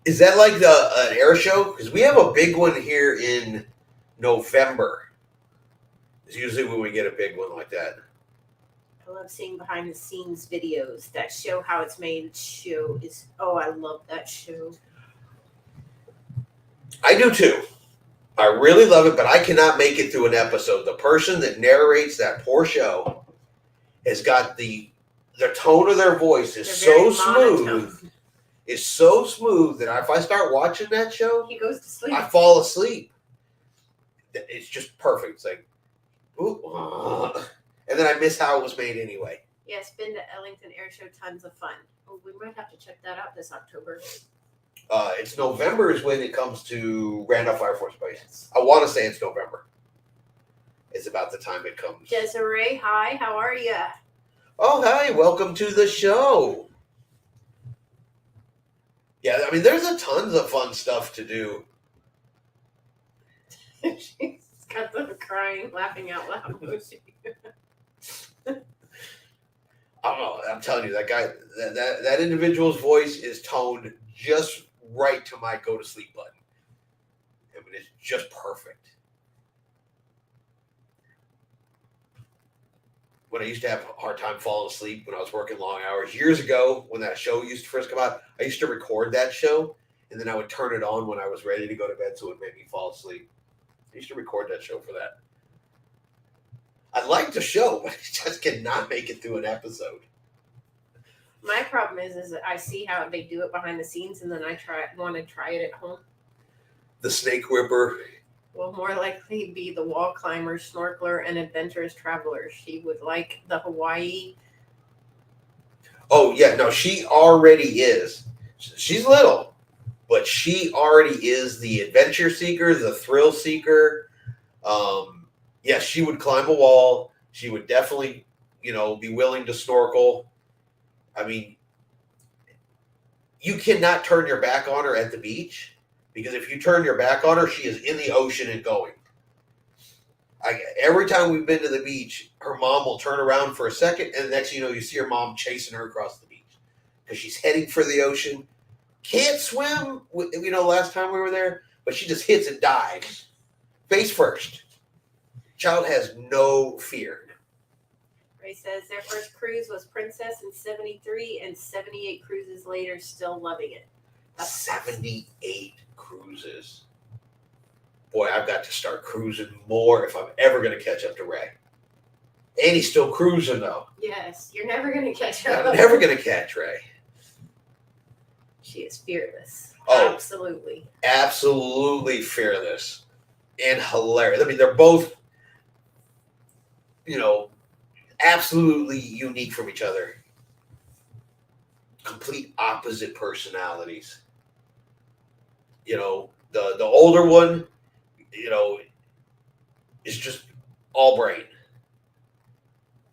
Is that like an air show? Because we have a big one here in November. It's usually when we get a big one like that. I love seeing behind the scenes videos that show how it's made. Show is I love that show. I do too. I really love it, but I cannot make it through an episode. The person that narrates that poor show has got the tone of their voice is so smooth. It's so smooth that if I start watching that show, he goes to sleep. I fall asleep. It's just perfect. It's like, ooh, and then I miss how it was made anyway. Yes, been to Ellington Air Show, tons of fun. Oh, we might have to check that out this October. It's November is when it comes to Randolph Air Force Base. Yes. I want to say it's November. It's about the time it comes. Desiree, hi, how are you? Oh, hi, welcome to the show. Yeah, I mean, there's a tons of fun stuff to do. She's got them crying, laughing out loud. I don't know. I'm telling you, that guy, that individual's voice is toned just right to my go to sleep button. I mean, it's just perfect. When I used to have a hard time falling asleep when I was working long hours years ago, when that show used to first come out, I used to record that show, and then I would turn it on when I was ready to go to bed, so it made me fall asleep. I used to record that show for that. I like the show, but I just cannot make it through an episode. My problem is that I see how they do it behind the scenes, and then I want to try it at home. The snake whipper. Will more likely be the wall climber, snorkeler, and adventurous traveler. She would like the Hawaii. Oh, yeah. No, she already is. She's little, but she already is the adventure seeker, the thrill seeker. Yes, she would climb a wall. She would definitely, be willing to snorkel. I mean, you cannot turn your back on her at the beach, because if you turn your back on her, she is in the ocean and going. Every time we've been to the beach, her mom will turn around for a second, and the next thing you know, you see her mom chasing her across the beach because she's heading for the ocean. Can't swim, last time we were there, but she just hits and dives. Face first. Child has no fear. Ray says their first cruise was Princess in 73, and 78 cruises later, still loving it. That's 78 cruises. Boy, I've got to start cruising more if I'm ever going to catch up to Ray. And he's still cruising, though. Yes, you're never going to catch up. I'm never going to catch Ray. She is fearless. Oh, absolutely. Absolutely fearless. And hilarious. I mean, they're both, absolutely unique from each other. Complete opposite personalities. The older one, is just all brain.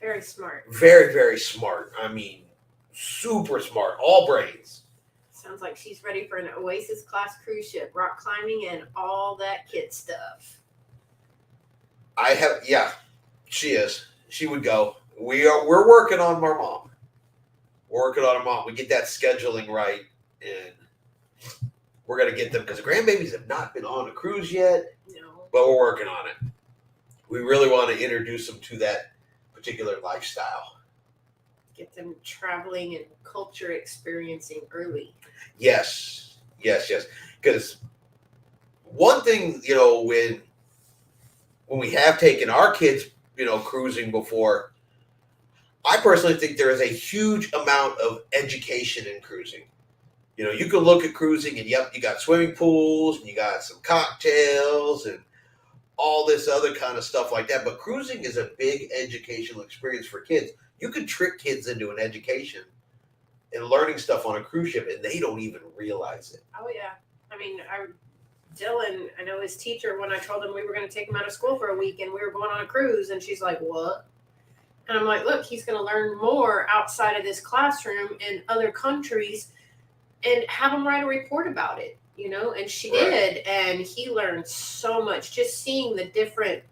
Very smart. Very, very smart. I mean, super smart. All brains. Sounds like she's ready for an Oasis class cruise ship, rock climbing, and all that kid stuff. She is. She would go. We're working on our mom. We're working on our mom. We get that scheduling right, and we're going to get them, because the grandbabies have not been on a cruise yet. No. But we're working on it. We really want to introduce them to that particular lifestyle. Get them traveling and culture experiencing early. Yes. Because one thing, when we have taken our kids, cruising before, I personally think there is a huge amount of education in cruising. You can look at cruising and, yep, you got swimming pools and you got some cocktails, all this other kind of stuff like that. But cruising is a big educational experience for kids. You can trick kids into an education and learning stuff on a cruise ship, and they don't even realize it. Oh yeah. I mean, Dylan, I know his teacher, when I told him we were going to take him out of school for a week and we were going on a cruise, and she's like, "What?" And I'm like, "Look, he's going to learn more outside of this classroom in other countries, and have him write a report about it." And she did, and he learned so much just seeing the different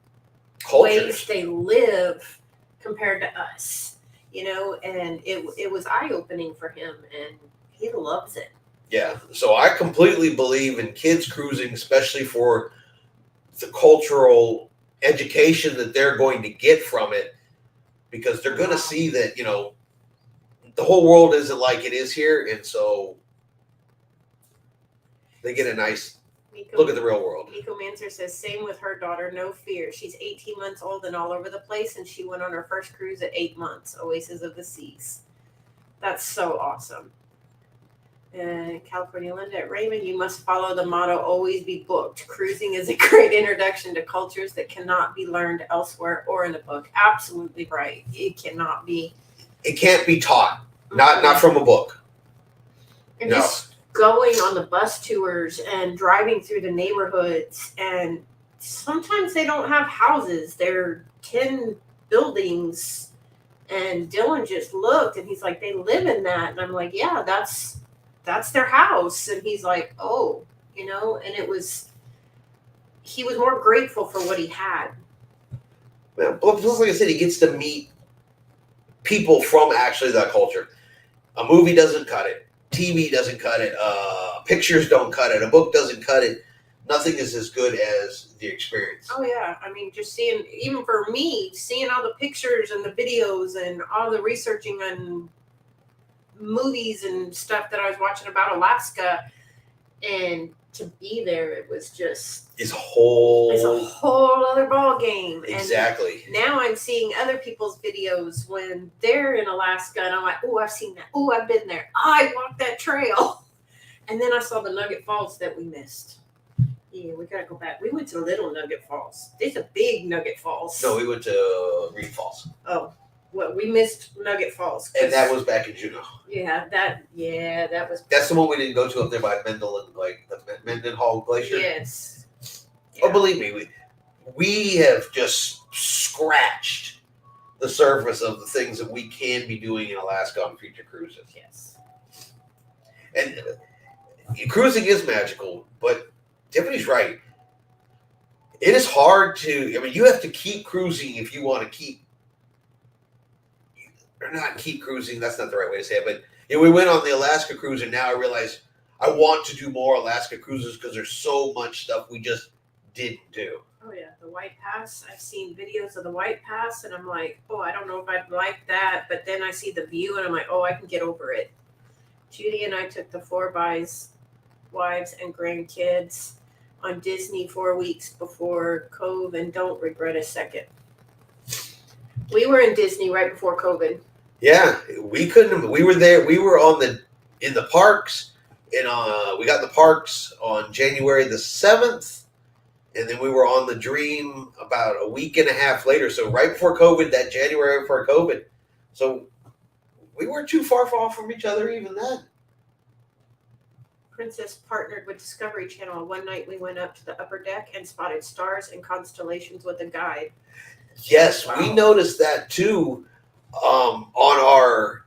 ways they live compared to us, and it was eye-opening for him, and he loves it. Yeah, so I completely believe in kids cruising, especially for the cultural education that they're going to get from it, because they're going to see that, the whole world isn't like it is here, and so they get a nice look at the real world. Nico Manser says, same with her daughter, no fear. She's 18 months old and all over the place, and she went on her first cruise at 8 months, Oasis of the Seas. That's so awesome. And California Linda at Raymond, you must follow the motto, always be booked. Cruising is a great introduction to cultures that cannot be learned elsewhere or in a book. Absolutely right. It cannot be. It can't be taught. Not from a book. And just going on the bus tours and driving through the neighborhoods, and sometimes they don't have houses. They're 10 buildings, and Dylan just looked and he's like, they live in that. And I'm like, yeah, that's their house. And he's like, oh, and he was more grateful for what he had. Well, like I said, he gets to meet people from actually that culture. A movie doesn't cut it. TV doesn't cut it. Pictures don't cut it. A book doesn't cut it. Nothing is as good as the experience. Oh yeah, I mean, just seeing, even for me, seeing all the pictures and the videos and all the researching on movies and stuff that I was watching about Alaska, and to be there, it was just it's a whole other ball game. Exactly. And now I'm seeing other people's videos when they're in Alaska, and I'm like, oh, I've seen that. Oh, I've been there. I walked that trail. And then I saw the Nugget Falls that we missed. Yeah, we gotta go back. We went to Little Nugget Falls. There's a big Nugget Falls. No, we went to Reed Falls. Oh, well, we missed Nugget Falls. And that was back in Juneau. Yeah, that was. That's the one we didn't go to up there by Mendel and like the Mendenhall Glacier. Yes. Yeah. Oh, believe me, we have just scratched the surface of the things that we can be doing in Alaska on future cruises. Yes. And cruising is magical, but Tiffany's right. It is hard to. I mean, you have to keep cruising if you want to keep. Or not keep cruising. That's not the right way to say it. But we went on the Alaska cruise, and now I realize I want to do more Alaska cruises because there's so much stuff we just didn't do. Oh yeah, the White Pass. I've seen videos of the White Pass, and I'm like, oh, I don't know if I'd like that. But then I see the view, and I'm like, oh, I can get over it. Judy and I took the 4-bys, wives and grandkids on Disney 4 weeks before COVID, and don't regret a second. We were in Disney right before COVID. Yeah, we couldn't. We were there. We were in the parks, and we got in the parks on January the 7th, and then we were on the Dream about a week and a half later. So right before COVID, that January before COVID. So we weren't too far off from each other even then. Princess partnered with Discovery Channel. One night we went up to the upper deck and spotted stars and constellations with a guide. Yes, wow. We noticed that too on our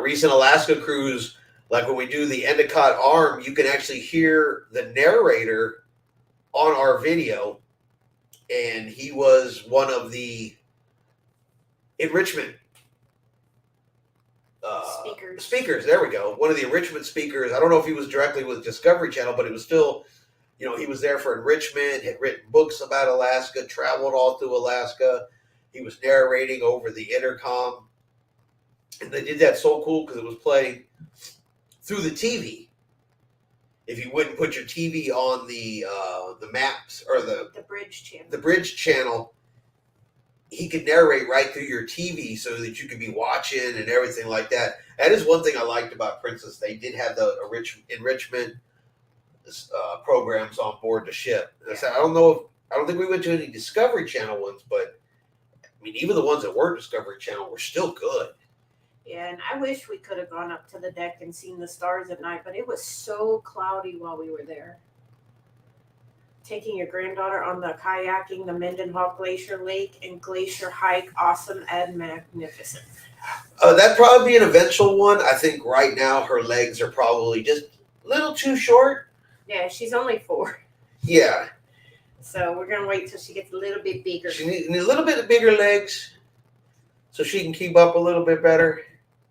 recent Alaska cruise. Like when we do the Endicott Arm, you can actually hear the narrator on our video, and he was one of the enrichment speakers. There we go. One of the enrichment speakers. I don't know if he was directly with Discovery Channel, but it was still, he was there for enrichment, had written books about Alaska, traveled all through Alaska. He was narrating over the intercom. And they did that so cool because it was playing through the TV. If you wouldn't put your TV on the maps or the bridge channel, he could narrate right through your TV so that you could be watching and everything like that. That is one thing I liked about Princess. They did have the enrichment programs on board the ship. And I Yeah. said, I don't think we went to any Discovery Channel ones, but I mean, even the ones that weren't Discovery Channel were still good. Yeah, and I wish we could have gone up to the deck and seen the stars at night, but it was so cloudy while we were there. Taking your granddaughter on the kayaking, the Mendenhall Glacier Lake and Glacier Hike, awesome and magnificent. That'd probably be an eventual one. I think right now her legs are probably just a little too short. Yeah, she's only 4. Yeah. So we're going to wait till she gets a little bit bigger. She needs a little bit of bigger legs so she can keep up a little bit better.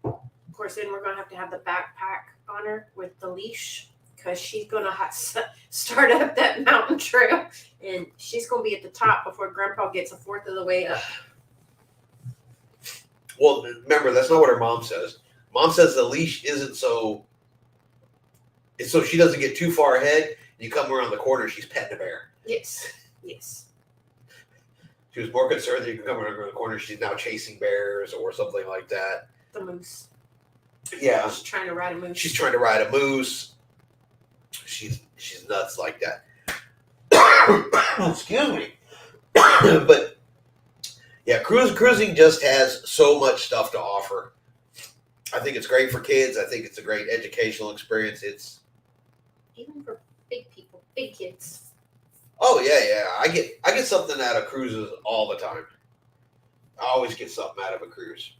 Of course, then we're going to have the backpack on her with the leash because she's going to start up that mountain trail and she's going to be at the top before Grandpa gets a fourth of the way up. Well, remember, that's not what her mom says. Mom says the leash isn't so... It's so she doesn't get too far ahead. You come around the corner, she's petting a bear. Yes, yes. She was more concerned that you can come around the corner, she's now chasing bears or something like that. The moose. Yeah. She's trying to ride a moose. She's trying to ride a moose. She's nuts like that. Excuse me. But yeah, cruising just has so much stuff to offer. I think it's great for kids. I think it's a great educational experience. It's even for big people, big kids. Oh yeah. I get something out of cruises all the time. I always get something out of a cruise.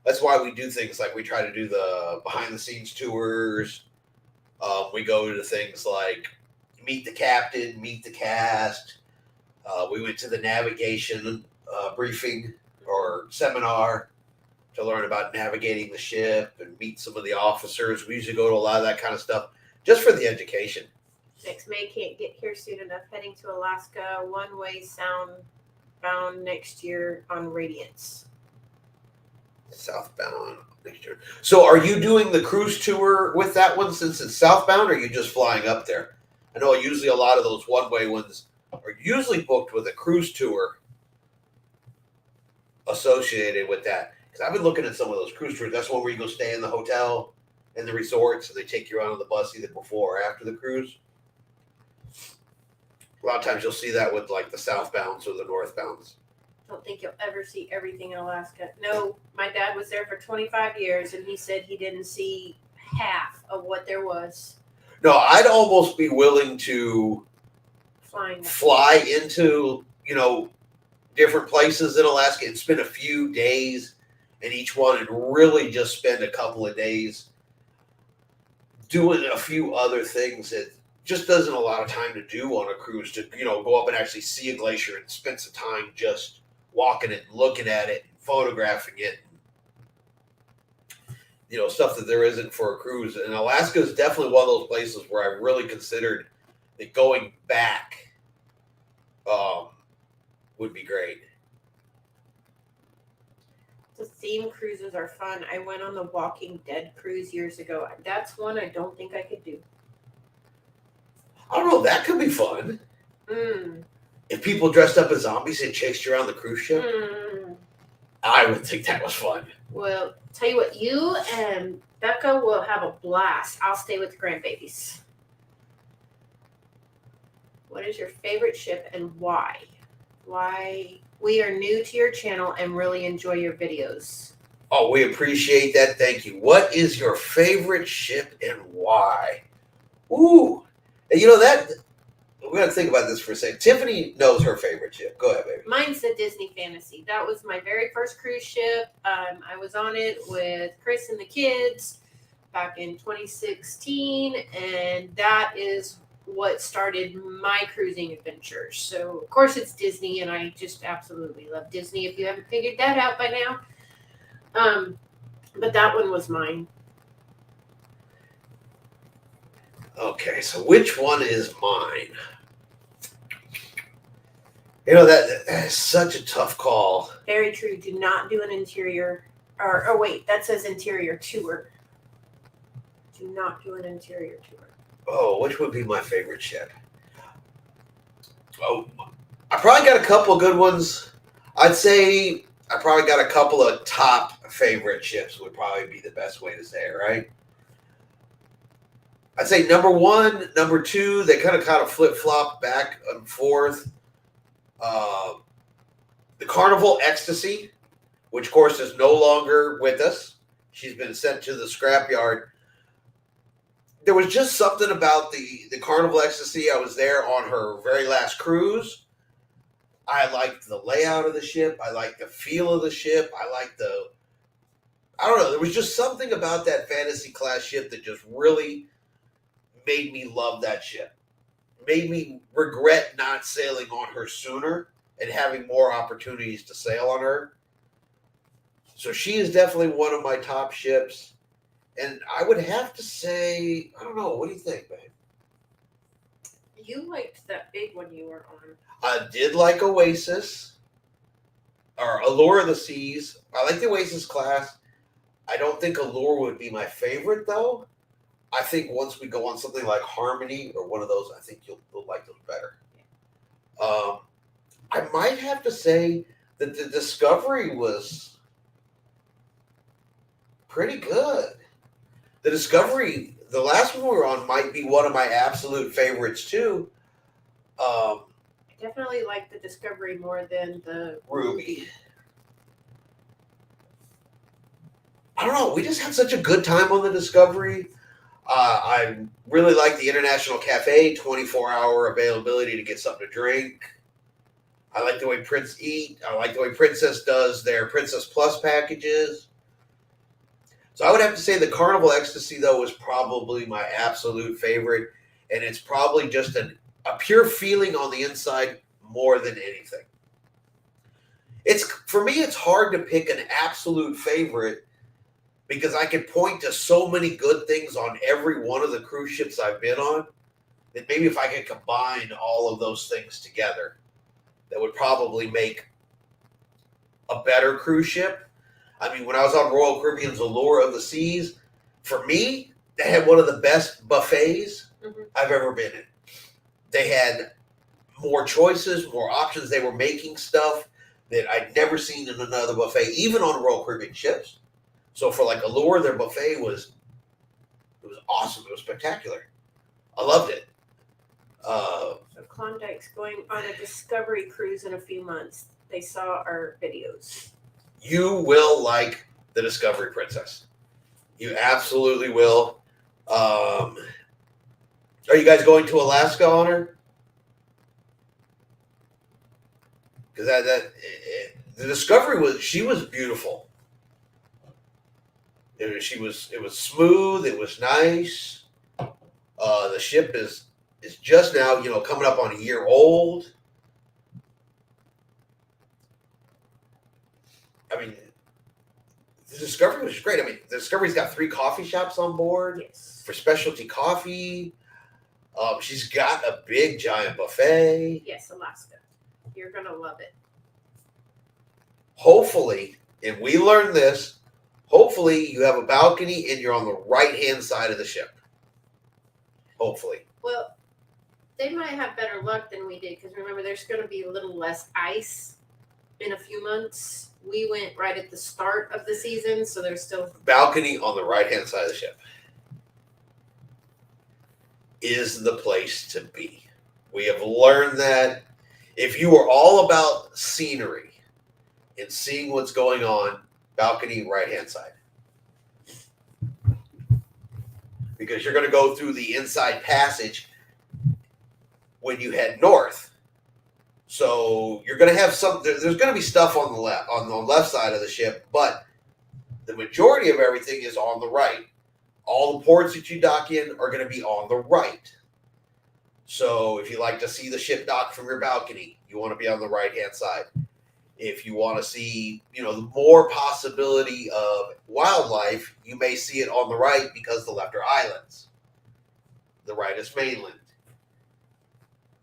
That's why we do things like we try to do the behind the scenes tours. We go to things like meet the captain, meet the cast. We went to the navigation briefing or seminar to learn about navigating the ship and meet some of the officers. We usually go to a lot of that kind of stuff just for the education. Next May can't get here soon enough. Heading to Alaska, one-way southbound next year on Radiance. Southbound next year. So are you doing the cruise tour with that one since it's southbound, or are you just flying up there? I know usually a lot of those one-way ones are usually booked with a cruise tour associated with that. Because I've been looking at some of those cruise tours. That's one where you go stay in the hotel and the resorts, and they take you out on the bus either before or after the cruise. A lot of times you'll see that with like the southbounds or the northbounds. Don't think you'll ever see everything in Alaska. No, my dad was there for 25 years, and he said he didn't see half of what there was. No, I'd almost be willing to fly into, different places in Alaska and spend a few days in each one and really just spend a couple of days doing a few other things that just doesn't a lot of time to do on a cruise to, go up and actually see a glacier and spend some time just walking it, looking at it, photographing it, stuff that there isn't for a cruise. And Alaska is definitely one of those places where I really considered that going back would be great. The theme cruises are fun. I went on the Walking Dead cruise years ago. That's one I don't think I could do. I don't know. That could be fun. If people dressed up as zombies and chased you around the cruise ship, I would think that was fun. Well, tell you what, you and Becca will have a blast. I'll stay with the grandbabies. What is your favorite ship and why? Why? We are new to your channel and really enjoy your videos. Oh, we appreciate that. Thank you. What is your favorite ship and why? Ooh. And that we're going to think about this for a second. Tiffany knows her favorite ship. Go ahead, baby. Mine's the Disney Fantasy. That was my very first cruise ship. I was on it with Chris and the kids back in 2016, and that is what started my cruising adventures. So, of course, it's Disney, and I just absolutely love Disney, if you haven't figured that out by now. But that one was mine. Okay, so which one is mine? That is such a tough call. Very true. Do not do an interior, or wait, that says interior tour. Do not do an interior tour. Oh, which would be my favorite ship? Oh, I probably got a couple good ones. I'd say I probably got a couple of top favorite ships would probably be the best way to say it, right? I'd say number one, number two, they kind of flip flop back and forth. Uh, the Carnival Ecstasy, which of course is no longer with us. She's been sent to the scrapyard. There was just something about the Carnival Ecstasy. I was there on her very last cruise. I liked the layout of the ship. I liked the feel of the ship. I don't know. There was just something about that fantasy class ship that just really made me love that ship. Made me regret not sailing on her sooner and having more opportunities to sail on her. So she is definitely one of my top ships. And I would have to say, I don't know. What do you think, babe? You liked that big one you were on. I did like Oasis or Allure of the Seas. I like the Oasis class. I don't think Allure would be my favorite, though. I think once we go on something like Harmony or one of those, I think you'll like those better. I might have to say that the Discovery was pretty good. The Discovery, the last one we were on, might be one of my absolute favorites, too. I definitely like the Discovery more than the Ruby. I don't know. We just had such a good time on the Discovery. I really like the International Cafe, 24-hour availability to get something to drink. I like the way Prince eat. I like the way Princess does their Princess Plus packages. So I would have to say the Carnival Ecstasy, though, was probably my absolute favorite. And it's probably just a pure feeling on the inside more than anything. For me, it's hard to pick an absolute favorite because I can point to so many good things on every one of the cruise ships I've been on that maybe if I could combine all of those things together, that would probably make a better cruise ship. I mean, when I was on Royal Caribbean's Allure of the Seas, for me, they had one of the best buffets I've ever been in. They had more choices, more options. They were making stuff that I'd never seen in another buffet, even on Royal Caribbean ships. So for like Allure, their buffet was awesome. It was spectacular. I loved it. So Klondike's going on a Discovery cruise in a few months. They saw our videos. You will like the Discovery Princess. You absolutely will. Are you guys going to Alaska on her? Because the Discovery was beautiful. It was smooth. It was nice. The ship is just now, coming up on a year old. I mean, the Discovery was great. I mean, the Discovery's got 3 coffee shops on board for specialty coffee. She's got a big, giant buffet. Yes, Alaska. You're going to love it. Hopefully, and we learned this, hopefully you have a balcony and you're on the right-hand side of the ship. Hopefully. Well, they might have better luck than we did because remember, there's going to be a little less ice in a few months. We went right at the start of the season, so there's still... Balcony on the right-hand side of the ship is the place to be. We have learned that if you are all about scenery and seeing what's going on, balcony, right-hand side. Because you're going to go through the inside passage when you head north. So you're going to have there's going to be stuff on the left side of the ship, but the majority of everything is on the right. All the ports that you dock in are going to be on the right. So if you like to see the ship dock from your balcony, you want to be on the right-hand side. If you want to see, the more possibility of wildlife, you may see it on the right because the left are islands. The right is mainland.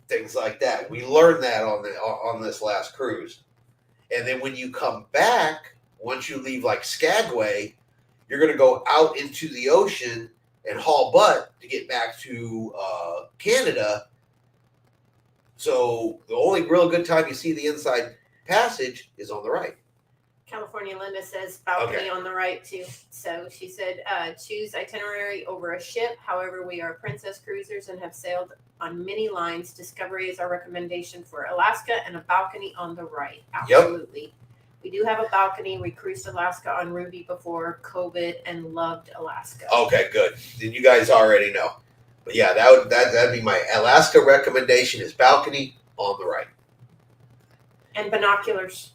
Things like that. We learned that on this last cruise. And then when you come back, once you leave like Skagway, you're going to go out into the ocean and haul butt to get back to Canada. So the only real good time you see the inside passage is on the right. California Linda says balcony Okay. on the right too. So she said, choose itinerary over a ship. However, we are princess cruisers and have sailed on many lines. Discovery is our recommendation for Alaska and a balcony on the right. Absolutely. We do have a balcony. We cruised Alaska on Ruby before COVID and loved Alaska. Okay, good. Then you guys already know. But yeah, that'd be my Alaska recommendation is balcony on the right. And binoculars.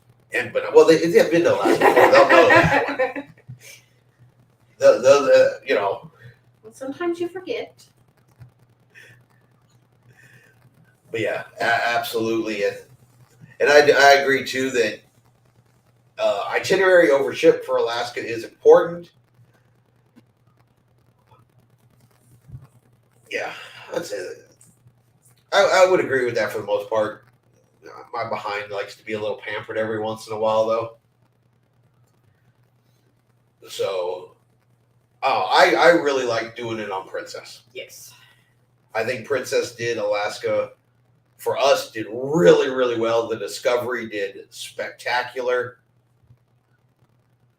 Well, they've been to Alaska before. They'll know that one. Well, sometimes you forget. But yeah, absolutely, and I agree too that itinerary over ship for Alaska is important. Yeah, I'd say that. I would agree with that for the most part. My behind likes to be a little pampered every once in a while, though. So, I really like doing it on Princess. Yes. I think Princess did Alaska for us did really, really well. The Discovery did spectacular.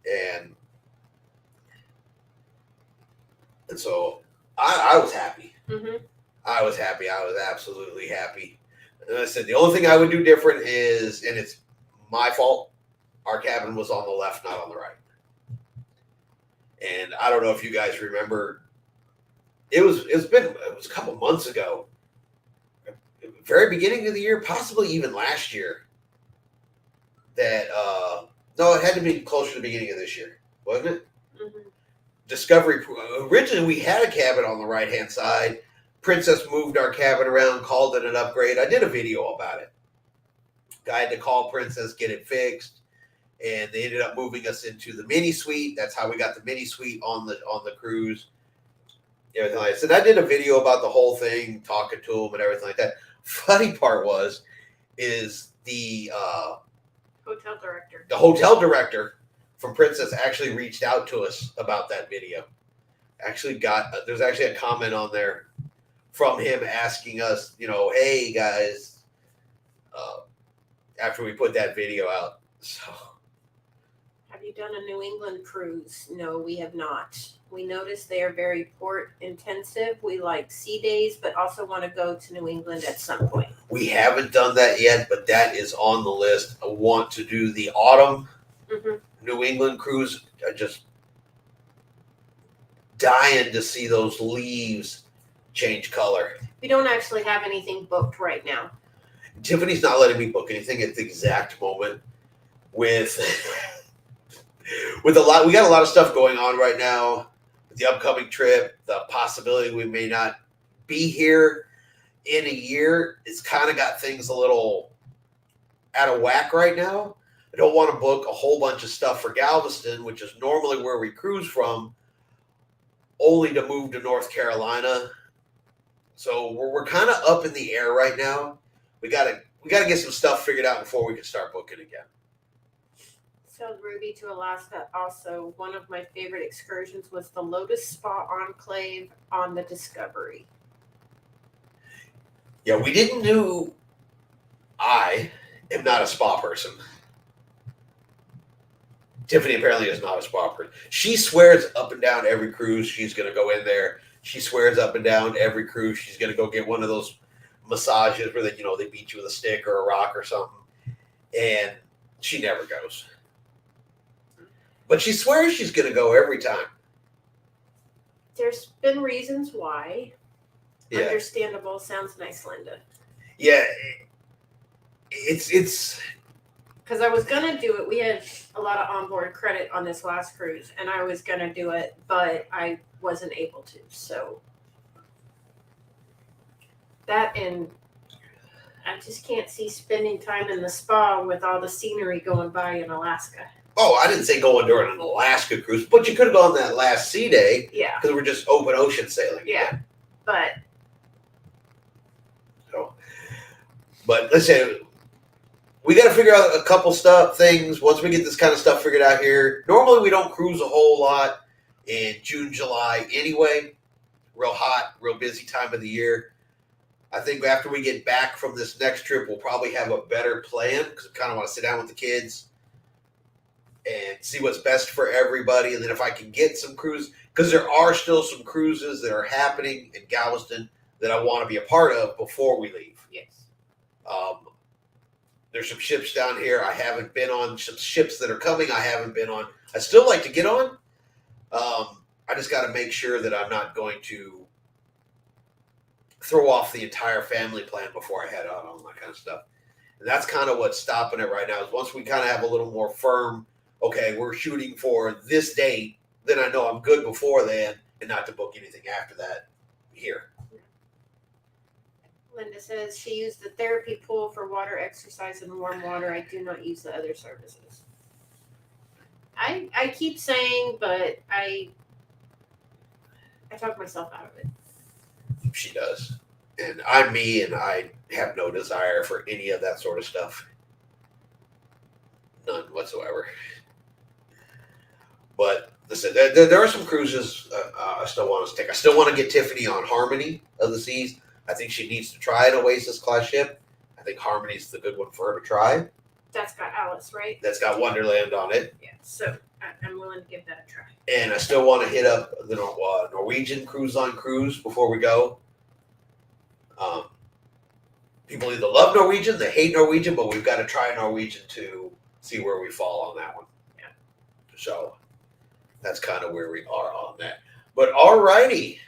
And so I was happy. Mm-hmm. I was happy. I was absolutely happy. And I said, the only thing I would do different is, and it's my fault, our cabin was on the left, not on the right. And I don't know if you guys remember, it was a couple months ago, very beginning of the year, possibly even last year, that, no, it had to be closer to the beginning of this year, wasn't it? Mm-hmm. Discovery, originally we had a cabin on the right-hand side. Princess moved our cabin around, called it an upgrade. I did a video about it. I had to call Princess, get it fixed, and they ended up moving us into the mini suite. That's how we got the mini suite on the cruise. Everything like that. So I did a video about the whole thing, talking to them and everything like that. Funny part is the hotel director from Princess actually reached out to us about that video. There's actually a comment on there from him asking us, hey guys, after we put that video out. So, have you done a New England cruise? No, we have not. We noticed they are very port intensive. We like sea days, but also want to go to New England at some point. We haven't done that yet, but that is on the list. I want to do the autumn New England cruise. I just dying to see those leaves change color. We don't actually have anything booked right now. Tiffany's not letting me book anything at the exact moment. With we got a lot of stuff going on right now. The upcoming trip, the possibility we may not be here in a year, it's kind of got things a little out of whack right now. I don't want to book a whole bunch of stuff for Galveston, which is normally where we cruise from, only to move to North Carolina. So we're kind of up in the air right now. We gotta get some stuff figured out before we can start booking again. So Ruby to Alaska. Also, one of my favorite excursions was the Lotus Spa Enclave on the Discovery. Yeah, we didn't do. I am not a spa person. Tiffany apparently is not a spa person. She swears up and down every cruise she's going to go in there. She swears up and down every cruise she's going to go get one of those massages where they beat you with a stick or a rock or something. And she never goes. But she swears she's going to go every time. There's been reasons why. Yeah. Understandable. Sounds nice, Linda. Yeah. It's because I was gonna do it. We had a lot of onboard credit on this last cruise, and I was gonna do it, but I wasn't able to. So that, and I just can't see spending time in the spa with all the scenery going by in Alaska. Oh, I didn't say going during an Alaska cruise, but you could have gone that last sea day. Yeah. Because we're just open ocean sailing. Yeah. Again. But listen, we got to figure out a couple things. Once we get this kind of stuff figured out here, normally we don't cruise a whole lot in June, July anyway. Real hot, real busy time of the year. I think after we get back from this next trip, we'll probably have a better plan because we kind of want to sit down with the kids and see what's best for everybody. And then if I can get some cruise, because there are still some cruises that are happening in Galveston that I want to be a part of before we leave. Yes. There's some ships down here I haven't been on, some ships that are coming I haven't been on. I still like to get on. I just got to make sure that I'm not going to throw off the entire family plan before I head out on that kind of stuff. And that's kind of what's stopping it right now is once we kind of have a little more firm, okay, we're shooting for this date, then I know I'm good before then and not to book anything after that here. Linda says she used the therapy pool for water exercise and warm water. I do not use the other services. I keep saying, but I talk myself out of it. She does. And I'm me, and I have no desire for any of that sort of stuff. None whatsoever. But listen, there are some cruises I still want to take. I still want to get Tiffany on Harmony of the Seas. I think she needs to try an Oasis class ship. I think Harmony's the good one for her to try. That's got Alice, right? That's got Wonderland on it. Yeah, so I'm willing to give that a try. And I still want to hit up the Norwegian Cruise Line cruise before we go. People either love Norwegian, they hate Norwegian, but we've got to try Norwegian to see where we fall on that one. Yeah. So that's kind of where we are on that. But alrighty,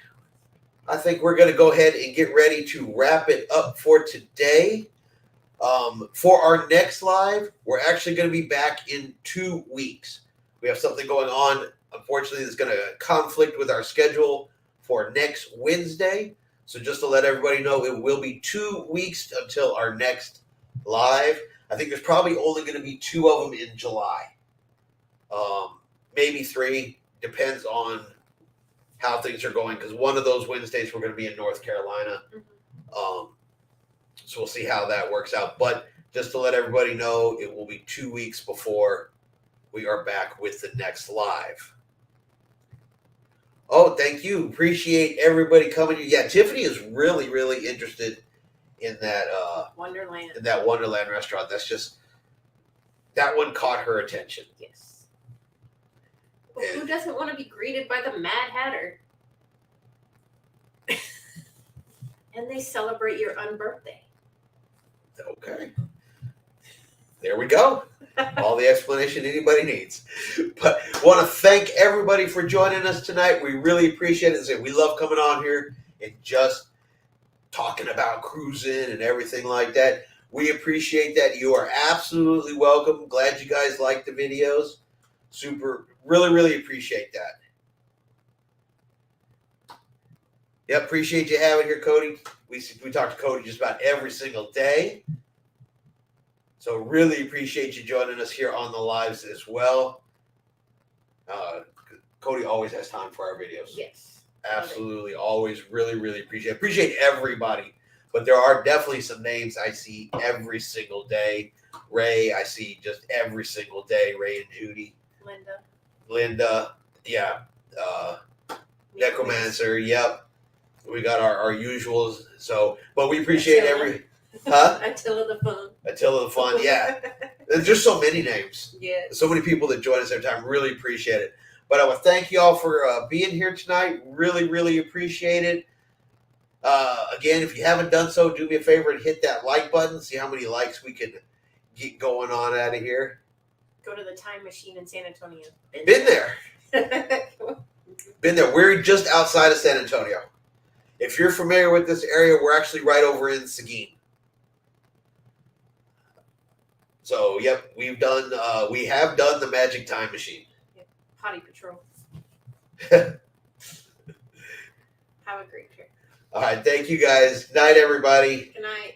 I think we're going to go ahead and get ready to wrap it up for today. For our next live, we're actually going to be back in 2 weeks. We have something going on, unfortunately, that's going to conflict with our schedule for next Wednesday. So just to let everybody know, it will be 2 weeks until our next live. I think there's probably only going to be 2 of them in July. Maybe 3. Depends on how things are going. Because one of those Wednesdays we're going to be in North Carolina. Mm-hmm. So we'll see how that works out. But just to let everybody know, it will be 2 weeks before we are back with the next live. Oh, thank you. Appreciate everybody coming. Yeah, Tiffany is really, really interested in that Wonderland. In that Wonderland restaurant. That's just that one caught her attention. Yes. Well, who doesn't want to be greeted by the Mad Hatter? And they celebrate your unbirthday. Okay. There we go. All the explanation anybody needs. But want to thank everybody for joining us tonight. We really appreciate it. We love coming on here and just talking about cruising and everything like that. We appreciate that. You are absolutely welcome. Glad you guys like the videos. Super, really, really appreciate that. Yeah, appreciate you having here, Cody. We talk to Cody just about every single day. So really appreciate you joining us here on the lives as well. Cody always has time for our videos. Yes. Absolutely. Always really, really appreciate everybody. But there are definitely some names I see every single day. Ray, I see just every single day. Ray and Judy. Linda. Yeah. Necromancer. Yep. We got our usuals. So, but we appreciate Attila the Fun. Attila the Fun, yeah. There's just so many names. Yeah. So many people that join us every time. Really appreciate it. But I want to thank you all for being here tonight. Really, really appreciate it. Again, if you haven't done so, do me a favor and hit that like button. See how many likes we can get going on out of here. Go to the time machine in San Antonio. Been there. Been there. We're just outside of San Antonio. If you're familiar with this area, we're actually right over in Seguin. So, yep, we have done the Magic Time Machine. Yep. Potty Patrol. Have a great trip. All right, thank you guys. Night, everybody. Good night.